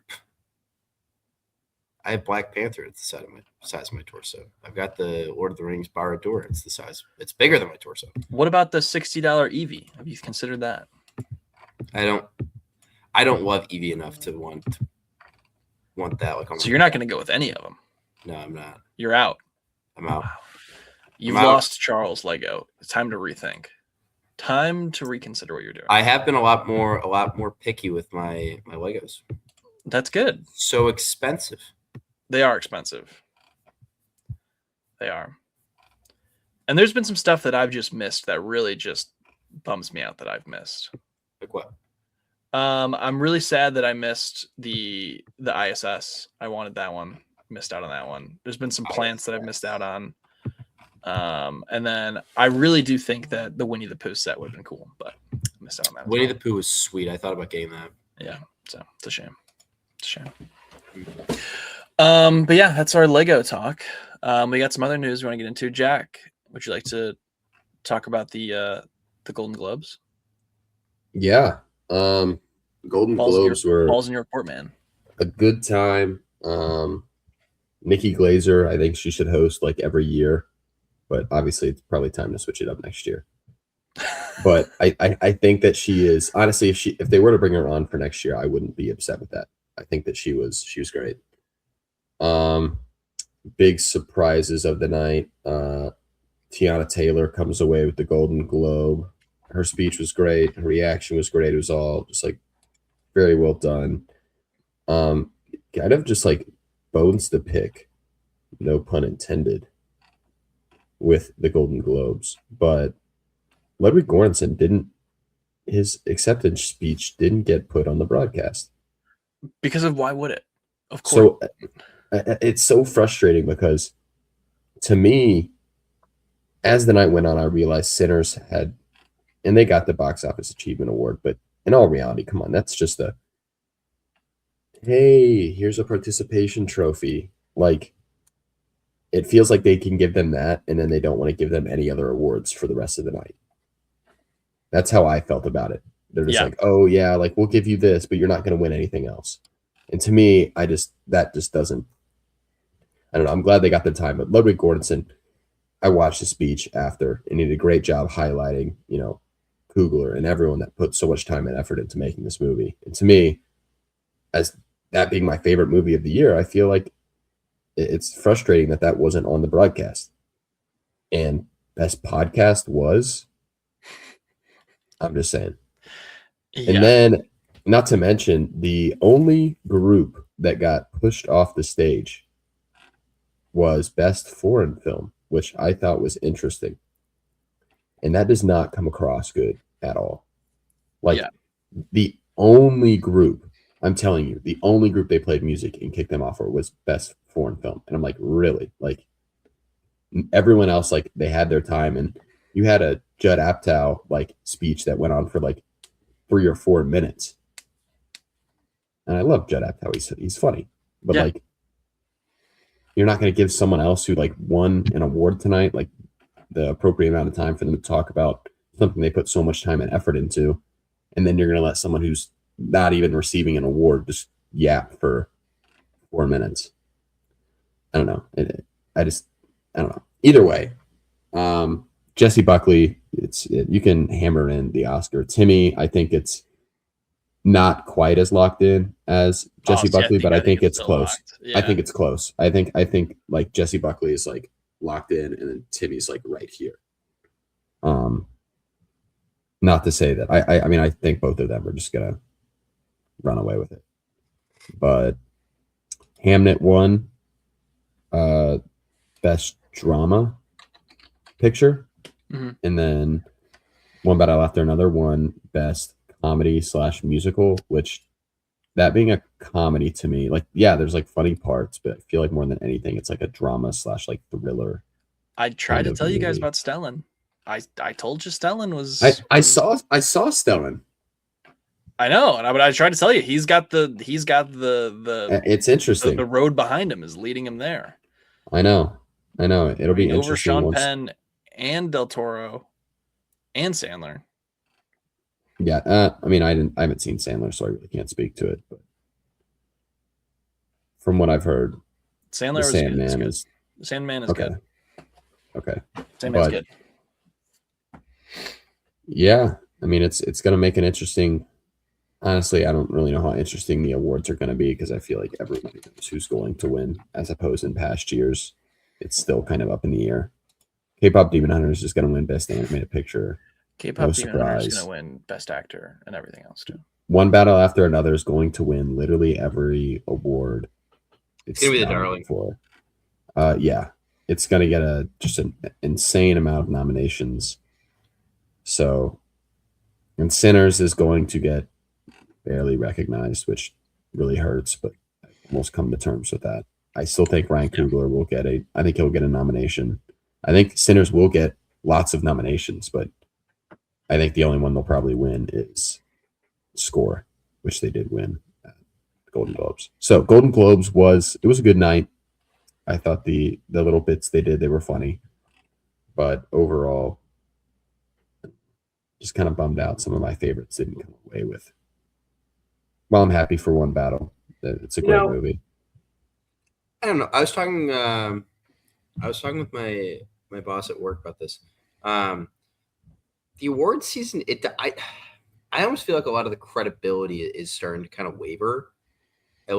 I have Black Panther at the size of my torso. I've got the Lord of the Rings Barad-dûr. It's bigger than my torso. What about the $60 Eevee? Have you considered that? I don't love Eevee enough to want that. Like, So you're not going to go with any of them. No, I'm not. You're out. I'm out. Wow. You've I'm out. lost Charles Lego. It's time to rethink. Time to reconsider what you're doing. I have been a lot more picky with my Legos. That's good. So expensive. They are expensive. They are. And there's been some stuff that I've just missed that really just bums me out that I've missed. Like what? I'm really sad that I missed the ISS. I wanted that one. Missed out on that one. There's been some plants that I've missed out on. And then I really do think that the Winnie the Pooh set would have been cool, but I missed out on that. Winnie the Pooh was sweet. I thought about getting that. Yeah, so it's a shame. It's a shame. But yeah, that's our Lego talk. We got some other news we want to get into. Jack, would you like to talk about the Golden Globes? Yeah. Golden Globes were balls in your court, man. a good time. Nikki Glazer, I think she should host like every year, but obviously it's probably time to switch it up next year. But I think that she is, honestly, if they were to bring her on for next year, I wouldn't be upset with that. I think that she was great. Big surprises of the night. Tiana Taylor comes away with the Golden Globe. Her speech was great. Her reaction was great. It was all just like very well done. Kind of just like bones to pick, no pun intended, with the Golden Globes. But Ludwig Göransson his acceptance speech didn't get put on the broadcast. Because of why would it? Of course. So it's so frustrating because to me, as the night went on, I realized Sinners had, and they got the box office achievement award, but in all reality, come on, that's just hey, here's a participation trophy. Like, it feels like they can give them that, and then they don't want to give them any other awards for the rest of the night. That's how I felt about it. They're just like, oh yeah, like we'll give you this, but you're not going to win anything else. And to me, that just doesn't, I don't know. I'm glad they got the time, but Ludwig Göransson, I watched the speech after, and he did a great job highlighting, Coogler and everyone that put so much time and effort into making this movie. And to me, as that being my favorite movie of the year, I feel like it's frustrating that wasn't on the broadcast. And best podcast was, I'm just saying. Yeah. And then, not to mention, the only group that got pushed off the stage was best foreign film, which I thought was interesting. And that does not come across good at all. The only group, I'm telling you, the only group they played music and kicked them off for was best foreign film. And I'm like, really? Like, everyone else, like, they had their time. And you had a Judd Apatow, like, speech that went on for, like, 3 or 4 minutes. And I love Judd Apatow. He's funny. But, like, you're not going to give someone else who, like, won an award tonight, like, the appropriate amount of time for them to talk about something they put so much time and effort into, and then you're going to let someone who's not even receiving an award just yap for 4 minutes. I don't know. I don't know. Either way, Jessie Buckley, you can hammer in the Oscar. Timmy, I think it's not quite as locked in as Jessie Buckley, but I think it's close. Yeah. I think it's close. I think like Jessie Buckley is like locked in, and then Timmy's like right here. Not to say that I mean, I think both of them are just gonna run away with it. But Hamnet won best drama picture, and then One Battle After Another won best comedy / musical, which, that being a comedy to me, like, yeah, there's like funny parts, but I feel like more than anything, it's like a drama / like thriller. I tried to tell you guys about Stellan. I told you Stellan was. I saw Stellan. I know, but I tried to tell you he's got the. It's interesting. The road behind him is leading him there. I know. It'll be interesting. Over Sean Penn and Del Toro and Sandler. Yeah, I mean, I haven't seen Sandler, so I really can't speak to it. But from what I've heard, Sandler Sandman is okay. Good. Okay, Sandman's good. Yeah, I mean, it's going to make an interesting Honestly, I don't really know how interesting the awards are going to be because I feel like everybody knows who's going to win, as opposed in past years. It's still kind of up in the air. K-pop Demon Hunter is just going to win Best Animated Picture. K-pop No Demon Hunter is surprise. going to win Best Actor and everything else too. One battle after another is going to win literally every award. It's gonna be the nominated darling. for. Yeah, it's going to get just an insane amount of nominations. So, and Sinners is going to get barely recognized, which really hurts, but I almost come to terms with that. I still think Ryan Coogler will get I think he'll get a nomination. I think Sinners will get lots of nominations, but I think the only one they'll probably win is Score, which they did win at Golden Globes. So Golden Globes it was a good night. I thought the little bits they did, they were funny, but overall, just kind of bummed out. Some of my favorites didn't come away with. Well, I'm happy for One Battle. It's a great movie. I don't know. I was talking with my boss at work about this. The award season, I almost feel like a lot of the credibility is starting to kind of waver.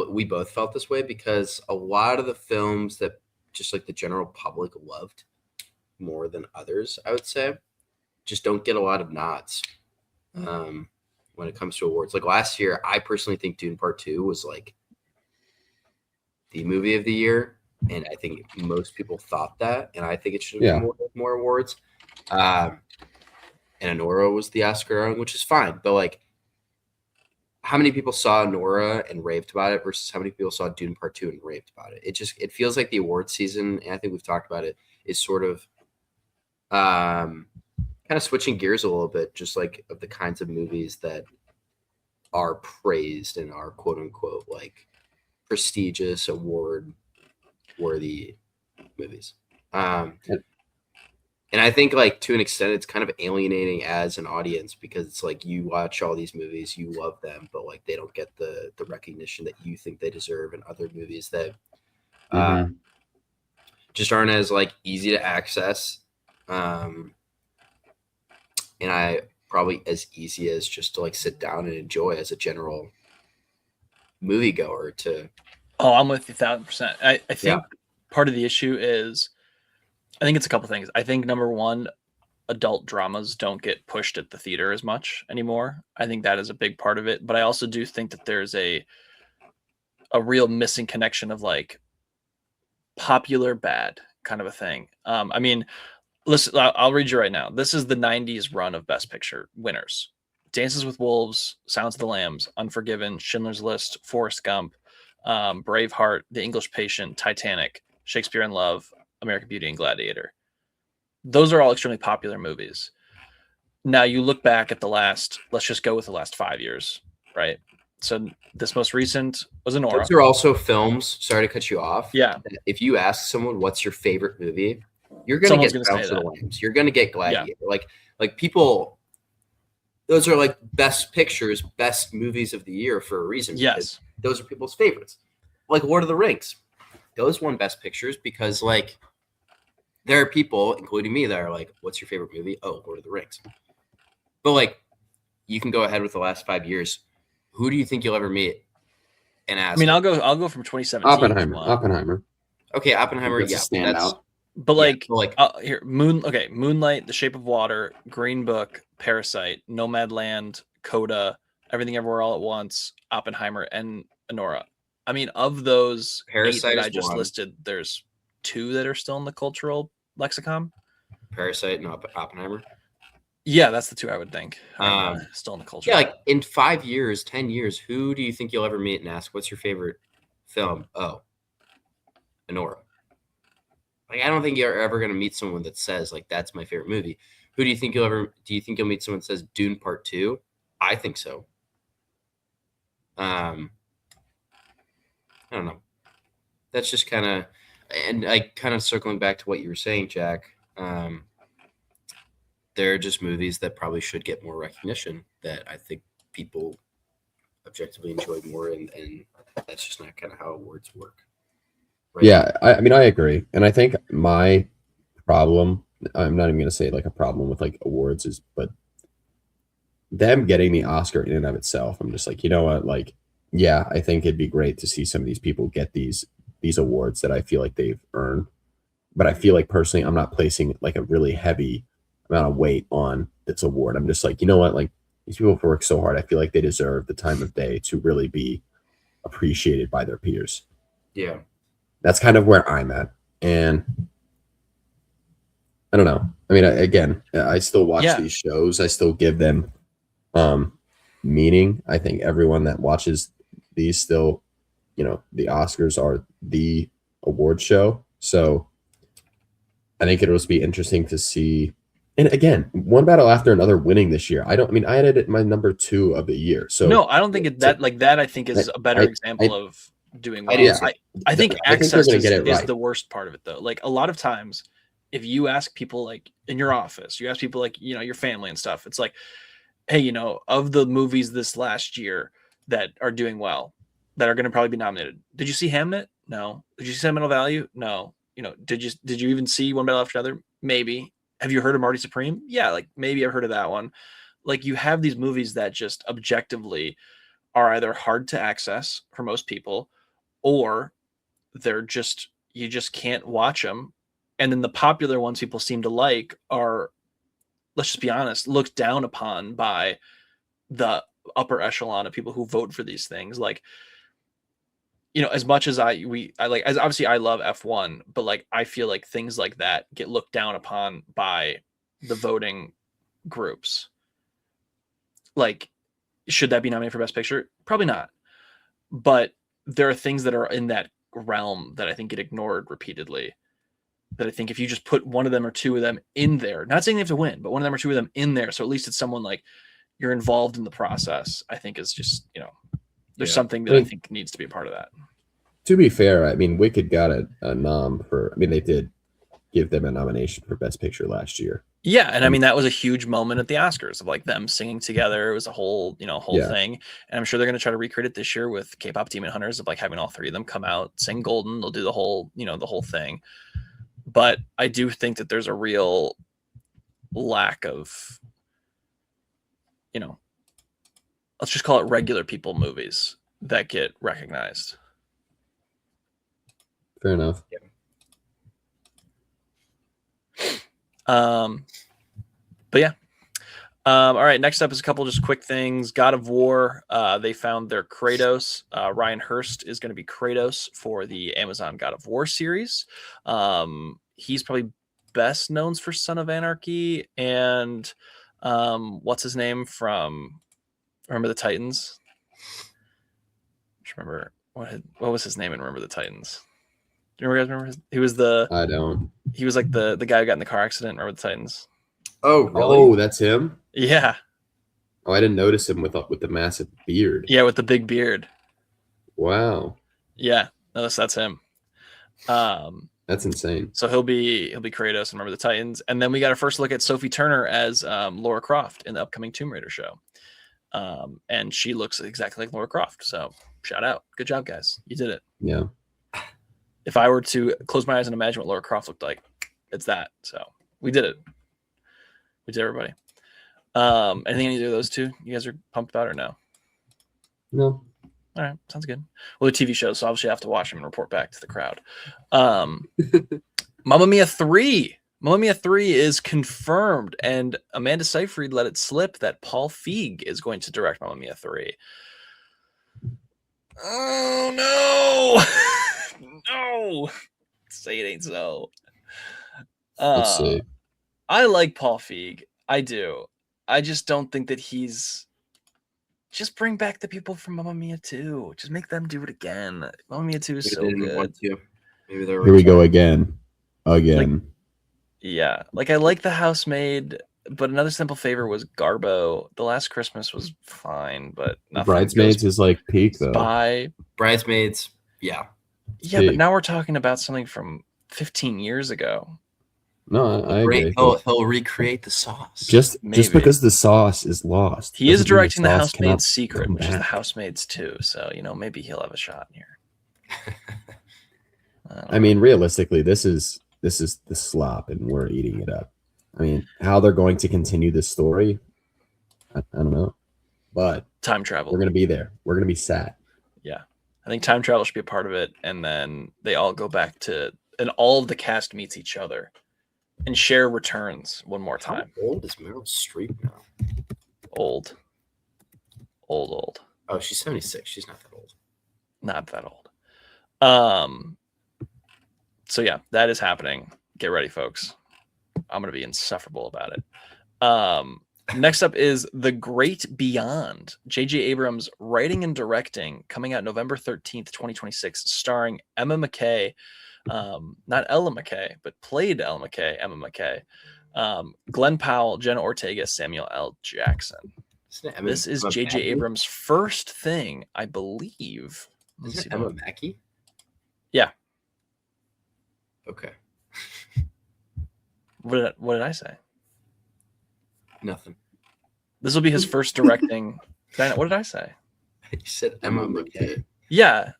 We both felt this way because a lot of the films that just like the general public loved more than others, I would say, just don't get a lot of nods when it comes to awards. Like last year, I personally think Dune Part 2 was like the movie of the year, and I think most people thought that, and I think it should have been more awards. And Anora was the Oscar, which is fine, but like, how many people saw Nora and raved about it versus how many people saw Dune Part 2 and raved about it? It feels like the award season, and I think we've talked about it, is sort of kind of switching gears a little bit, just like of the kinds of movies that are praised and are quote unquote like prestigious award worthy movies. And I think, like, to an extent, it's kind of alienating as an audience because it's like you watch all these movies, you love them, but like they don't get the recognition that you think they deserve in other movies that just aren't as like easy to access, and I probably as easy as just to like sit down and enjoy as a general moviegoer. Oh, I'm with you 1,000%. I think part of the issue is, I think it's a couple things. I think number one, adult dramas don't get pushed at the theater as much anymore. I think that is a big part of it. But I also do think that there's a real missing connection of like popular bad kind of a thing. I mean, listen, I'll read you right now. This is the 90s run of Best Picture winners: Dances with Wolves, Silence of the Lambs, Unforgiven, Schindler's List, Forrest Gump, Braveheart, The English Patient, Titanic, Shakespeare in Love, American Beauty, and Gladiator. Those are all extremely popular movies. Now you look back at let's just go with the last 5 years, right? So this most recent was Anora. Those are also films. Sorry to cut you off. Yeah. If you ask someone what's your favorite movie, you're going to get Silence of the Lambs. You're going to get Gladiator. Yeah. Like people, those are like best pictures, best movies of the year for a reason. Yes. Those are people's favorites. Like Lord of the Rings. Those won best pictures because like there are people, including me, that are like, what's your favorite movie? Oh, Lord of the Rings. But like, you can go ahead with the last 5 years. Who do you think you'll ever meet and ask? I mean, I'll go from 2017. Oppenheimer. Okay, Oppenheimer. Yeah, stand out. But like, here, Moonlight, The Shape of Water, Green Book, Parasite, Nomadland, Coda, Everything Everywhere All at Once, Oppenheimer, and Anora. I mean, of those Parasite 8 that I just listed, there's 2 that are still in the cultural lexicon. Parasite and Oppenheimer. Yeah, that's the 2 I would think. Still in the culture. Yeah, like in 5 years, 10 years, who do you think you'll ever meet and ask, what's your favorite film? Oh, Anora. Like, I don't think you're ever going to meet someone that says, like, that's my favorite movie. Who do you think you'll meet someone that says Dune Part 2? I think so. I don't know. That's just kind of, and like kind of circling back to what you were saying, Jack. They're just movies that probably should get more recognition that I think people objectively enjoy more, and that's just not kind of how awards work. Right? Yeah, I mean, I agree. And I think my problem, I'm not even going to say like a problem with like awards but them getting the Oscar in and of itself, I'm just like, you know what? Like, yeah, I think it'd be great to see some of these people get these awards that I feel like they've earned. But I feel like personally, I'm not placing like a really heavy amount of weight on this award. I'm just like, you know what? Like these people have worked so hard. I feel like they deserve the time of day to really be appreciated by their peers. Yeah. That's kind of where I'm at. And I don't know. I mean, again, I still watch these shows. I still give them meaning. I think everyone that watches these still, you know, the Oscars are the award show. So I think it'll just be interesting to see. And again, one battle after another winning this year. I had it at my number 2 of the year. So no, I don't think that I think is a better example of doing well. I think access is the worst part of it though. Like a lot of times if you ask people like in your office, you ask people like, you know, your family and stuff, it's like, hey, you know, of the movies this last year that are doing well, that are going to probably be nominated. Did you see Hamnet? No. Did you see Sentimental Value? No. You know, did you even see One Battle After Another? Maybe. Have you heard of Marty Supreme? Yeah, like maybe I've heard of that one. Like you have these movies that just objectively are either hard to access for most people, or they're just, you just can't watch them. And then the popular ones people seem to like are, let's just be honest, looked down upon by the upper echelon of people who vote for these things. Like, you know, as much as I like, as obviously I love F1, but like, I feel like things like that get looked down upon by the voting groups. Like, should that be nominated for Best Picture? Probably not. But there are things that are in that realm that I think get ignored repeatedly. That I think if you just put one of them or two of them in there, not saying they have to win, but one of them or two of them in there, so at least it's someone like you're involved in the process, I think is just, you know, there's something that I think needs to be a part of that. To be fair, I mean, Wicked got a nom for, I mean, they did give them a nomination for Best Picture last year. Yeah, and I mean, that was a huge moment at the Oscars of like them singing together. It was a whole, you know, thing. And I'm sure they're going to try to recreate it this year with K-pop Demon Hunters, of like having all three of them come out, sing Golden. They'll do the whole, you know, the whole thing. But I do think that there's a real lack of, you know, let's just call it regular people movies that get recognized. Fair enough. Yeah. But yeah. All right. Next up is a couple just quick things. God of War. They found their Kratos. Ryan Hurst is going to be Kratos for the Amazon God of War series. He's probably best known for Son of Anarchy and what's his name from Remember the Titans? Just remember what was his name in Remember the Titans? Do you guys remember he was the I don't. He was like the guy who got in the car accident. Remember the Titans? Oh, really? Oh, that's him? Yeah. Oh, I didn't notice him with the massive beard. Yeah, with the big beard. Wow. Yeah, no, that's him. That's insane. So he'll be Kratos and Remember the Titans, and then we got our first look at Sophie Turner as Laura Croft in the upcoming Tomb Raider show, and she looks exactly like Laura Croft. So shout out, good job, guys, you did it. Yeah. If I were to close my eyes and imagine what Laura Croft looked like, it's that. So we did it. We did, everybody. Anything either of those two you guys are pumped about or no? No. All right, sounds good. Well, the TV shows, so obviously I have to watch them and report back to the crowd. Mamma Mia 3. Mamma Mia 3 is confirmed, and Amanda Seyfried let it slip that Paul Feig is going to direct Mamma Mia 3. Oh, no. No. Say it ain't so. Let's see. I like Paul Feig. I do. I just don't think that he's... Just bring back the people from Mamma Mia 2. Just make them do it again. Mamma Mia 2 is so good. Maybe they're Here we go again. Like, yeah. Like, I like The Housemaid, but Another Simple Favor was Garbo. The Last Christmas was fine, but nothing. Bridesmaids is like peak, though. Bridesmaids, yeah. Yeah, but now we're talking about something from 15 years ago. No, I agree. He'll recreate the sauce. Just because the sauce is lost. He is directing The Housemaid's Secret, which is The Housemaid's 2. So, you know, maybe he'll have a shot here. I mean, realistically, this is the slop, and we're eating it up. I mean, how they're going to continue this story, I don't know, but Time travel. we're gonna be there. We're gonna be sat. Yeah. I think time travel should be a part of it. And then they all go back to, and all of the cast meets each other and share returns one more How time. old is Meryl Streep now? Old. Oh, she's 76. She's not that old. Not that old. So yeah, that is happening. Get ready, folks. I'm gonna be insufferable about it. Next up is The Great Beyond. J.J. Abrams writing and directing, coming out November 13th, 2026, starring Emma McKay. Not Ella McKay, but played Ella McKay, Emma McKay. Glenn Powell, Jenna Ortega, Samuel L. Jackson. This is J.J. Abrams' first thing, I believe. Is it Emma Mackey? Yeah. Okay. What did I say? Nothing. This will be his first directing. What did I say? You said Emma McKay. Yeah.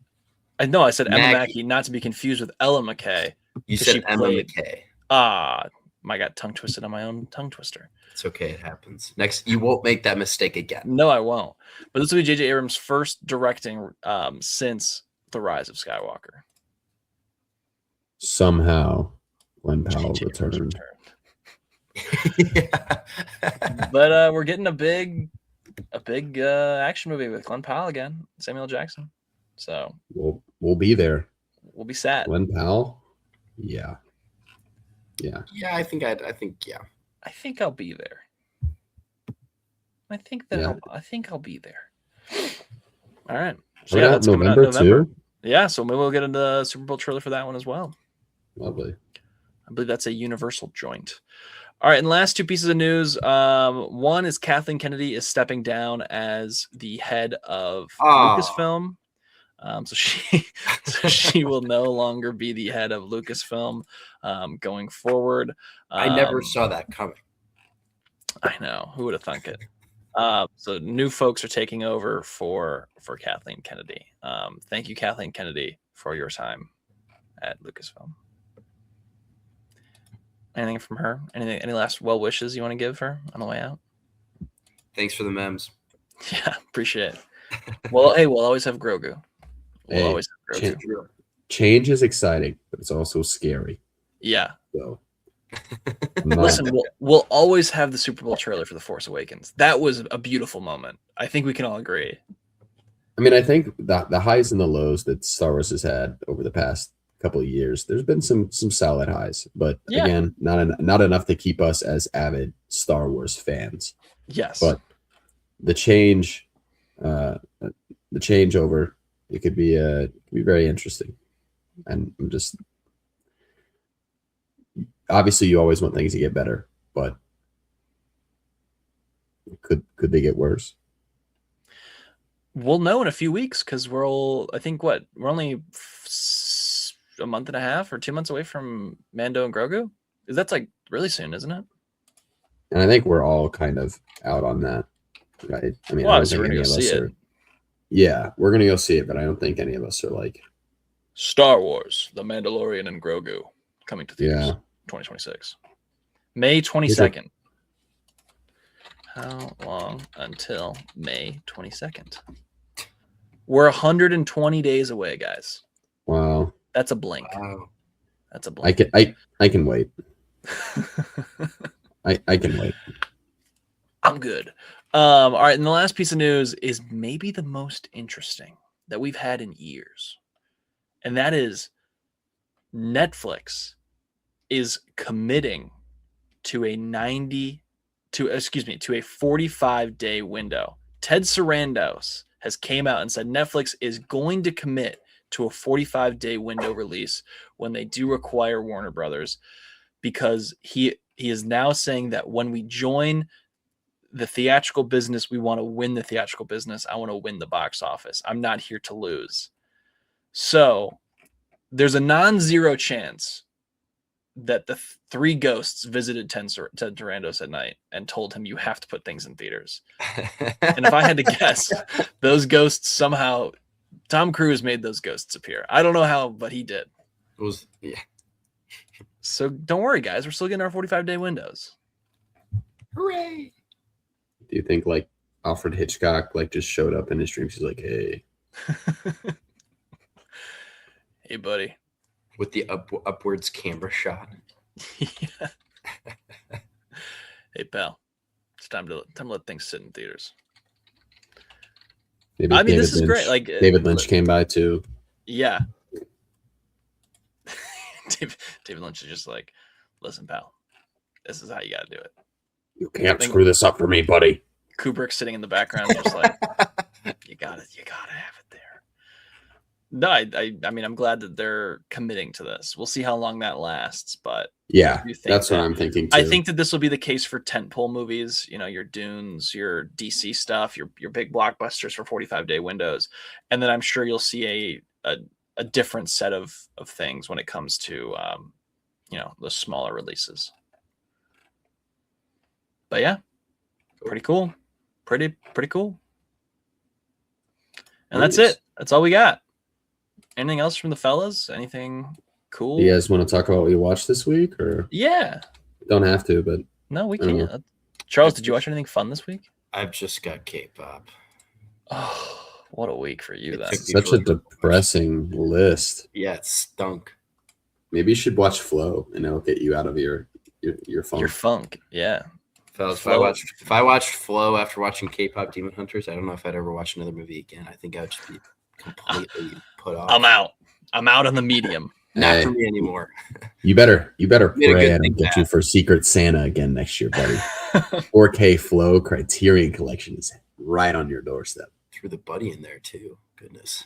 I know I said Emma Mackey. Mackey, not to be confused with Ella McKay. You 'cause said she Emma played- McKay. I got tongue twisted on my own tongue twister. It's okay. It happens. Next, you won't make that mistake again. No, I won't. But this will be J.J. Abrams' first directing since The Rise of Skywalker. Somehow, Glenn Powell J.J. Abrams returned. Yeah. But we're getting a big action movie with Glenn Powell again, Samuel L. Jackson. So We'll be there. we'll be sad. Glenn Powell. Yeah. Yeah, I think yeah. I think I'll be there. I think I'll be there. All right. So We're at that's coming out November too. Yeah, so maybe we'll get a Super Bowl trailer for that one as well. Lovely. I believe that's a Universal joint. All right, and last two pieces of news. One is Kathleen Kennedy is stepping down as the head of Lucasfilm. So she will no longer be the head of Lucasfilm going forward. I never saw that coming. I know. Who would have thunk it? So new folks are taking over for Kathleen Kennedy. Thank you, Kathleen Kennedy, for your time at Lucasfilm. Anything from her? Any last well wishes you want to give her on the way out? Thanks for the memes. Yeah, appreciate it. Well, hey, we'll always have Grogu. We'll Hey, always have Grogu. Change is exciting, but it's also scary. Yeah. So I'm not- Listen, we'll always have the Super Bowl trailer for The Force Awakens. That was a beautiful moment. I think we can all agree. I mean, I think the highs and the lows that Star Wars has had over the past couple of years, there's been some solid highs, but Yeah. again, not enough to keep us as avid Star Wars fans. Yes. But the changeover, it could be very interesting. And I'm just obviously you always want things to get better, but could they get worse? We'll know in a few weeks because we're only a month and a half or 2 months away from Mando and Grogu. That's like really soon, isn't it? And I think we're all kind of out on that, right? I mean, Well, I don't obviously think we're any gonna of go us see are. it. Yeah, we're gonna go see it, but I don't think any of us are like, Star Wars: The Mandalorian and Grogu coming to theaters, yeah. 2026, May 22nd. How long until May 22nd? We're 120 days away, guys. Wow. That's a blink. Wow. That's a I blink. can wait. I can wait. I'm good. All right, and the last piece of news is maybe the most interesting that we've had in years. And that is Netflix is committing to a 45-day window. Ted Sarandos has came out and said Netflix is going to commit to a 45-day window release when they do acquire Warner Brothers, because he is now saying that when we join the theatrical business, we want to win the theatrical business. I want to win the box office. I'm not here to lose. So there's a non-zero chance that the three ghosts visited Ted Sarandos at night and told him, you have to put things in theaters. And if I had to guess, those ghosts somehow, Tom Cruise made those ghosts appear. I don't know how, but he did. Yeah. So don't worry, guys. We're still getting our 45-day windows. Hooray! Do you think like Alfred Hitchcock like just showed up in his dreams? He's like, hey, hey, buddy. With the upwards camera shot. Yeah. Hey, pal. It's time to let things sit in theaters. maybe I mean, David this is Lynch- great. Like David Lynch came by too. Yeah. David Lynch is just like, listen, pal, this is how you got to do it. You can't screw this up for me, buddy. Kubrick sitting in the background, just like, you got to have it there. No, I mean, I'm glad that they're committing to this. We'll see how long that lasts, but Yeah, you think that's what that- I'm thinking too. I think that this will be the case for tentpole movies. You know, your Dunes, your DC stuff, your big blockbusters for 45-day windows, and then I'm sure you'll see a different set of things when it comes to you know, the smaller releases. But yeah, pretty cool, pretty cool. And that's it. That's all we got. Anything else from the fellas? Anything cool? Do you guys want to talk about what you watched this week, or Yeah. don't have to? But No, we I don't can't. Charles, did you watch anything fun this week? I've just got K-pop. Oh, what a week for you! It Then took me such a really- depressing list. Yeah, it stunk. Maybe you should watch Flow, and it'll get you out of your funk. your funk, yeah. Fellas, Flow. if I watched Flow after watching K-pop Demon Hunters, I don't know if I'd ever watch another movie again. I think I would just be completely put off. I'm out. I'm out on the medium. Not Hey. for me anymore. You better Made a pray good I don't thing get you for Secret Santa again next year, buddy. 4K. 4K Flow Criterion Collection is right on your doorstep. Threw the buddy in there too. Goodness.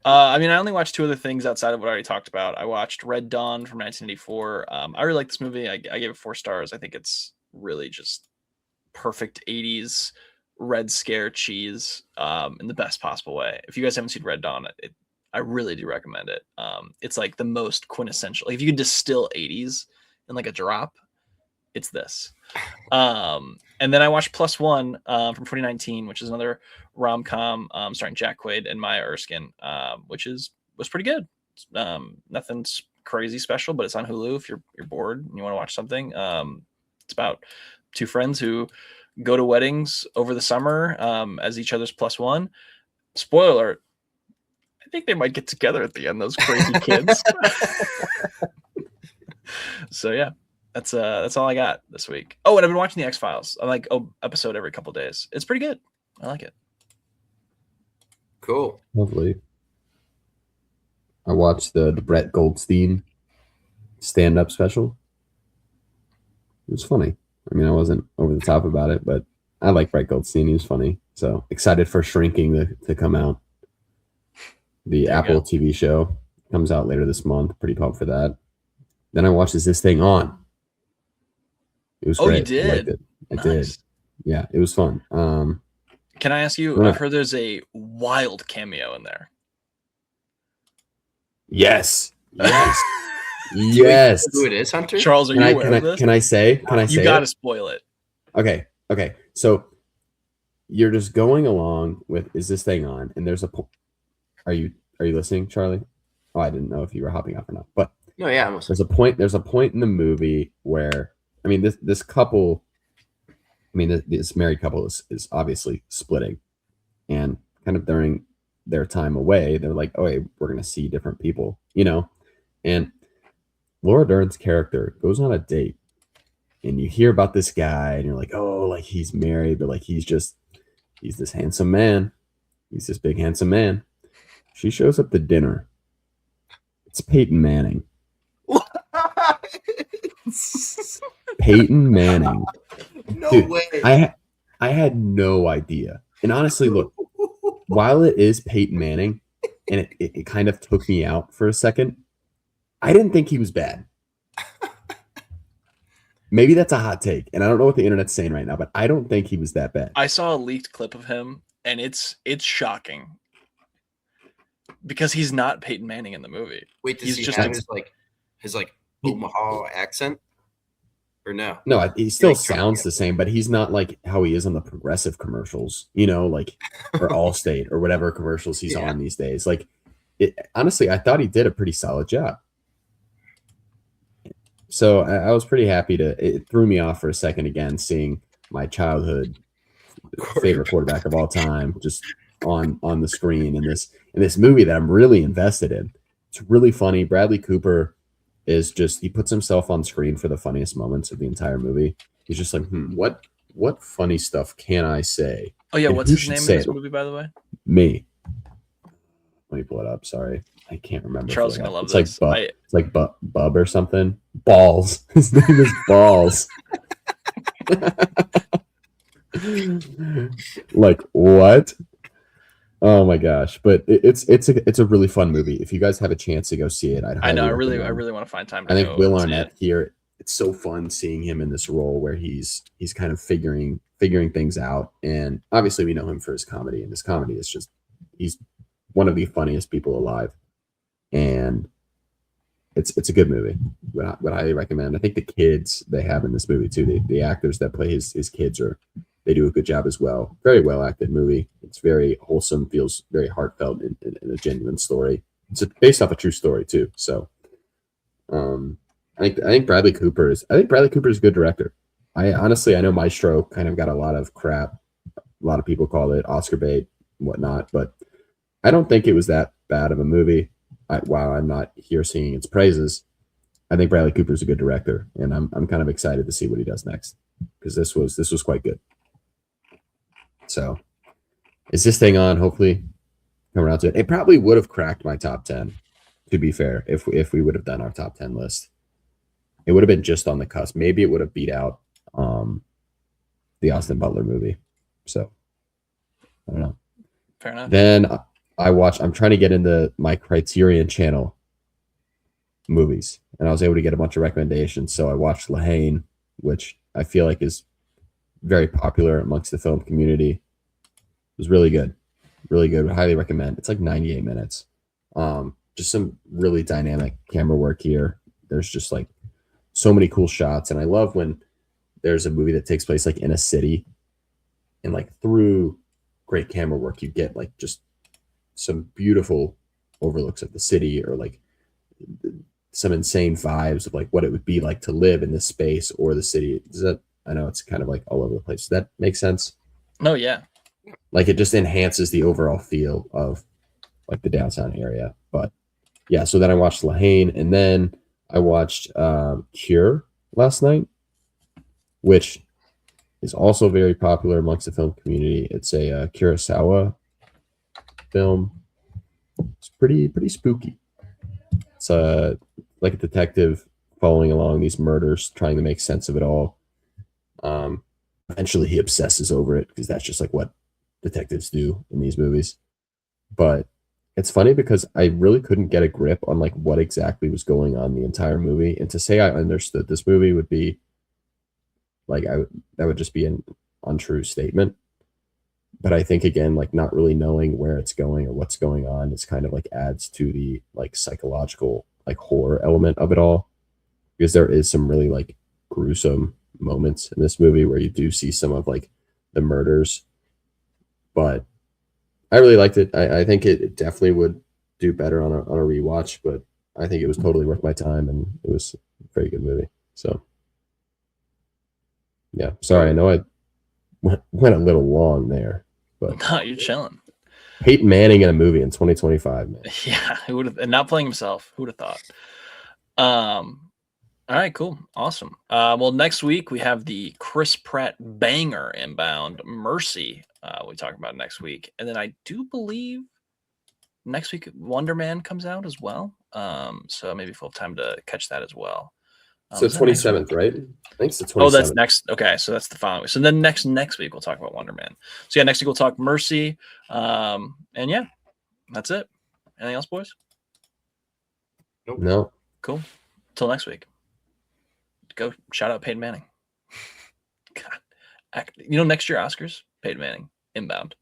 I mean, I only watched two other things outside of what I already talked about. I watched Red Dawn from 1984. I really like this movie. I gave it 4 stars. I think it's really just perfect 80s Red Scare cheese in the best possible way. If you guys haven't seen Red Dawn, I really do recommend it. It's like the most quintessential. Like if you could distill 80s in like a drop, it's this. And then I watched Plus One from 2019, which is another rom-com starring Jack Quaid and Maya Erskine, which was pretty good. Nothing crazy special, but it's on Hulu if you're bored and you want to watch something. It's about 2 friends who go to weddings over the summer as each other's plus one. Spoiler alert, I think they might get together at the end, those crazy kids. So yeah. That's all I got this week. Oh, and I've been watching the X-Files. I like episode every couple days. It's pretty good. I like it. Cool. Lovely. I watched the Brett Goldstein stand-up special. It was funny. I mean, I wasn't over the top about it, but I like Brett Goldstein. He was funny. So excited for Shrinking to come out. The Apple TV show comes out later this month. Pretty pumped for that. Then I watched Is This Thing On? It was great. You did? I liked it. I did. Nice. Yeah, it was fun. Can I ask you? Yeah. I've heard there's a wild cameo in there. Yes. Yes. Yes. Who it is, Hunter? Charles, are you aware of this? Can I say You got to it? spoil it. Okay. So you're just going along with Is This Thing On? And there's a are you listening, Charlie? Oh, I didn't know if you were hopping off or not. But No, yeah, I'm listening. there's a point in the movie where I mean this couple, I mean this married couple is obviously splitting, and kind of during their time away, they're like, oh, hey, we're gonna see different people, you know, and Laura Dern's character goes on a date, and you hear about this guy, and you're like, oh, like he's married, but like he's this handsome man, he's this big handsome man. She shows up to dinner. It's Peyton Manning. Peyton Manning. No Dude, way. I had no idea. And honestly, look, while it is Peyton Manning, and it kind of took me out for a second, I didn't think he was bad. Maybe that's a hot take, and I don't know what the internet's saying right now, but I don't think he was that bad. I saw a leaked clip of him, and it's shocking because he's not Peyton Manning in the movie. Wait, does he's he just have a- his Omaha accent? Or no? No, he still Like, sounds the same, but he's not like how he is on the Progressive commercials, you know, like or Allstate or whatever commercials he's Yeah. on these days. Like, honestly, I thought he did a pretty solid job. So I was pretty happy it threw me off for a second again, seeing my childhood favorite quarterback of all time just on the screen in this movie that I'm really invested in. It's really funny. Bradley Cooper is just, he puts himself on screen for the funniest moments of the entire movie. He's just like, what funny stuff can I say? Oh yeah, And what's who his should name in say this it? movie, by the way? Me. Let me pull it up. Sorry, I can't remember. Charles is for gonna love it's this. It's like Bub or something. Balls. His name is Balls. Like what? Oh my gosh! But it's a really fun movie. If you guys have a chance to go see it, I know. I highly really recommend. want to find time to I think go Will and see Arnett it. here. It's so fun seeing him in this role where he's kind of figuring things out. And obviously we know him for his comedy, and his comedy is just, he's one of the funniest people alive. And it's a good movie. Would highly recommend. I think the kids they have in this movie too, the actors that play his kids they do a good job as well. Very well acted movie. It's very wholesome, feels very heartfelt in a genuine story. It's based off a true story too. So I think Bradley Cooper is a good director. I know Maestro kind of got a lot of crap. A lot of people call it Oscar bait and whatnot, but I don't think it was that bad of a movie. While I'm not here singing its praises, I think Bradley Cooper is a good director, and I'm kind of excited to see what he does next, because this was quite good. So, is this thing on? Hopefully, come around to it. It probably would have cracked my top 10. To be fair, if we would have done our top 10 list, it would have been just on the cusp. Maybe it would have beat out the Austin Butler movie. So, I don't know. Fair enough. Then I'm trying to get into my Criterion Channel movies, and I was able to get a bunch of recommendations. So I watched La Haine, which I feel like is very popular amongst the film community. It was really good. Really good. Would highly recommend. It's like 98 minutes. Just some really dynamic camera work here. There's just like so many cool shots. And I love when there's a movie that takes place like in a city, and like through great camera work, you get like just some beautiful overlooks of the city, or like some insane vibes of like what it would be like to live in this space or the city. I know it's kind of like all over the place. Does that make sense? No, yeah. Like it just enhances the overall feel of like the downtown area. But yeah, so then I watched La Haine, and then I watched Cure last night, which is also very popular amongst the film community. It's a Kurosawa film. It's pretty spooky. It's like a detective following along these murders, trying to make sense of it all. Eventually he obsesses over it, because that's just like what detectives do in these movies. But it's funny because I really couldn't get a grip on like what exactly was going on the entire movie, and to say I understood this movie would be like that would just be an untrue statement. But I think, again, like not really knowing where it's going or what's going on, it's kind of like adds to the like psychological like horror element of it all, because there is some really like gruesome moments in this movie where you do see some of like the murders. But I really liked it. I think it definitely would do better on a rewatch, but I think it was totally worth my time, and it was a very good movie. So yeah, sorry, I know I went a little long there, but No, you're chilling. Peyton Manning in a movie in 2025, man. Yeah, who would have, and not playing himself? Who would have thought? All right, cool, awesome. Well, next week we have the Chris Pratt banger inbound, Mercy. We talk about next week, and then I do believe next week Wonder Man comes out as well. So maybe if we'll have time to catch that as well. So is that next 27th, week? right? I think it's the 27th. Oh, that's next. Okay, so that's the following week. So then next week we'll talk about Wonder Man. So yeah, next week we'll talk Mercy. And yeah, that's it. Anything else, boys? No. Cool. Till next week. Go shout out Peyton Manning. God. Next year Oscars, Peyton Manning, inbound.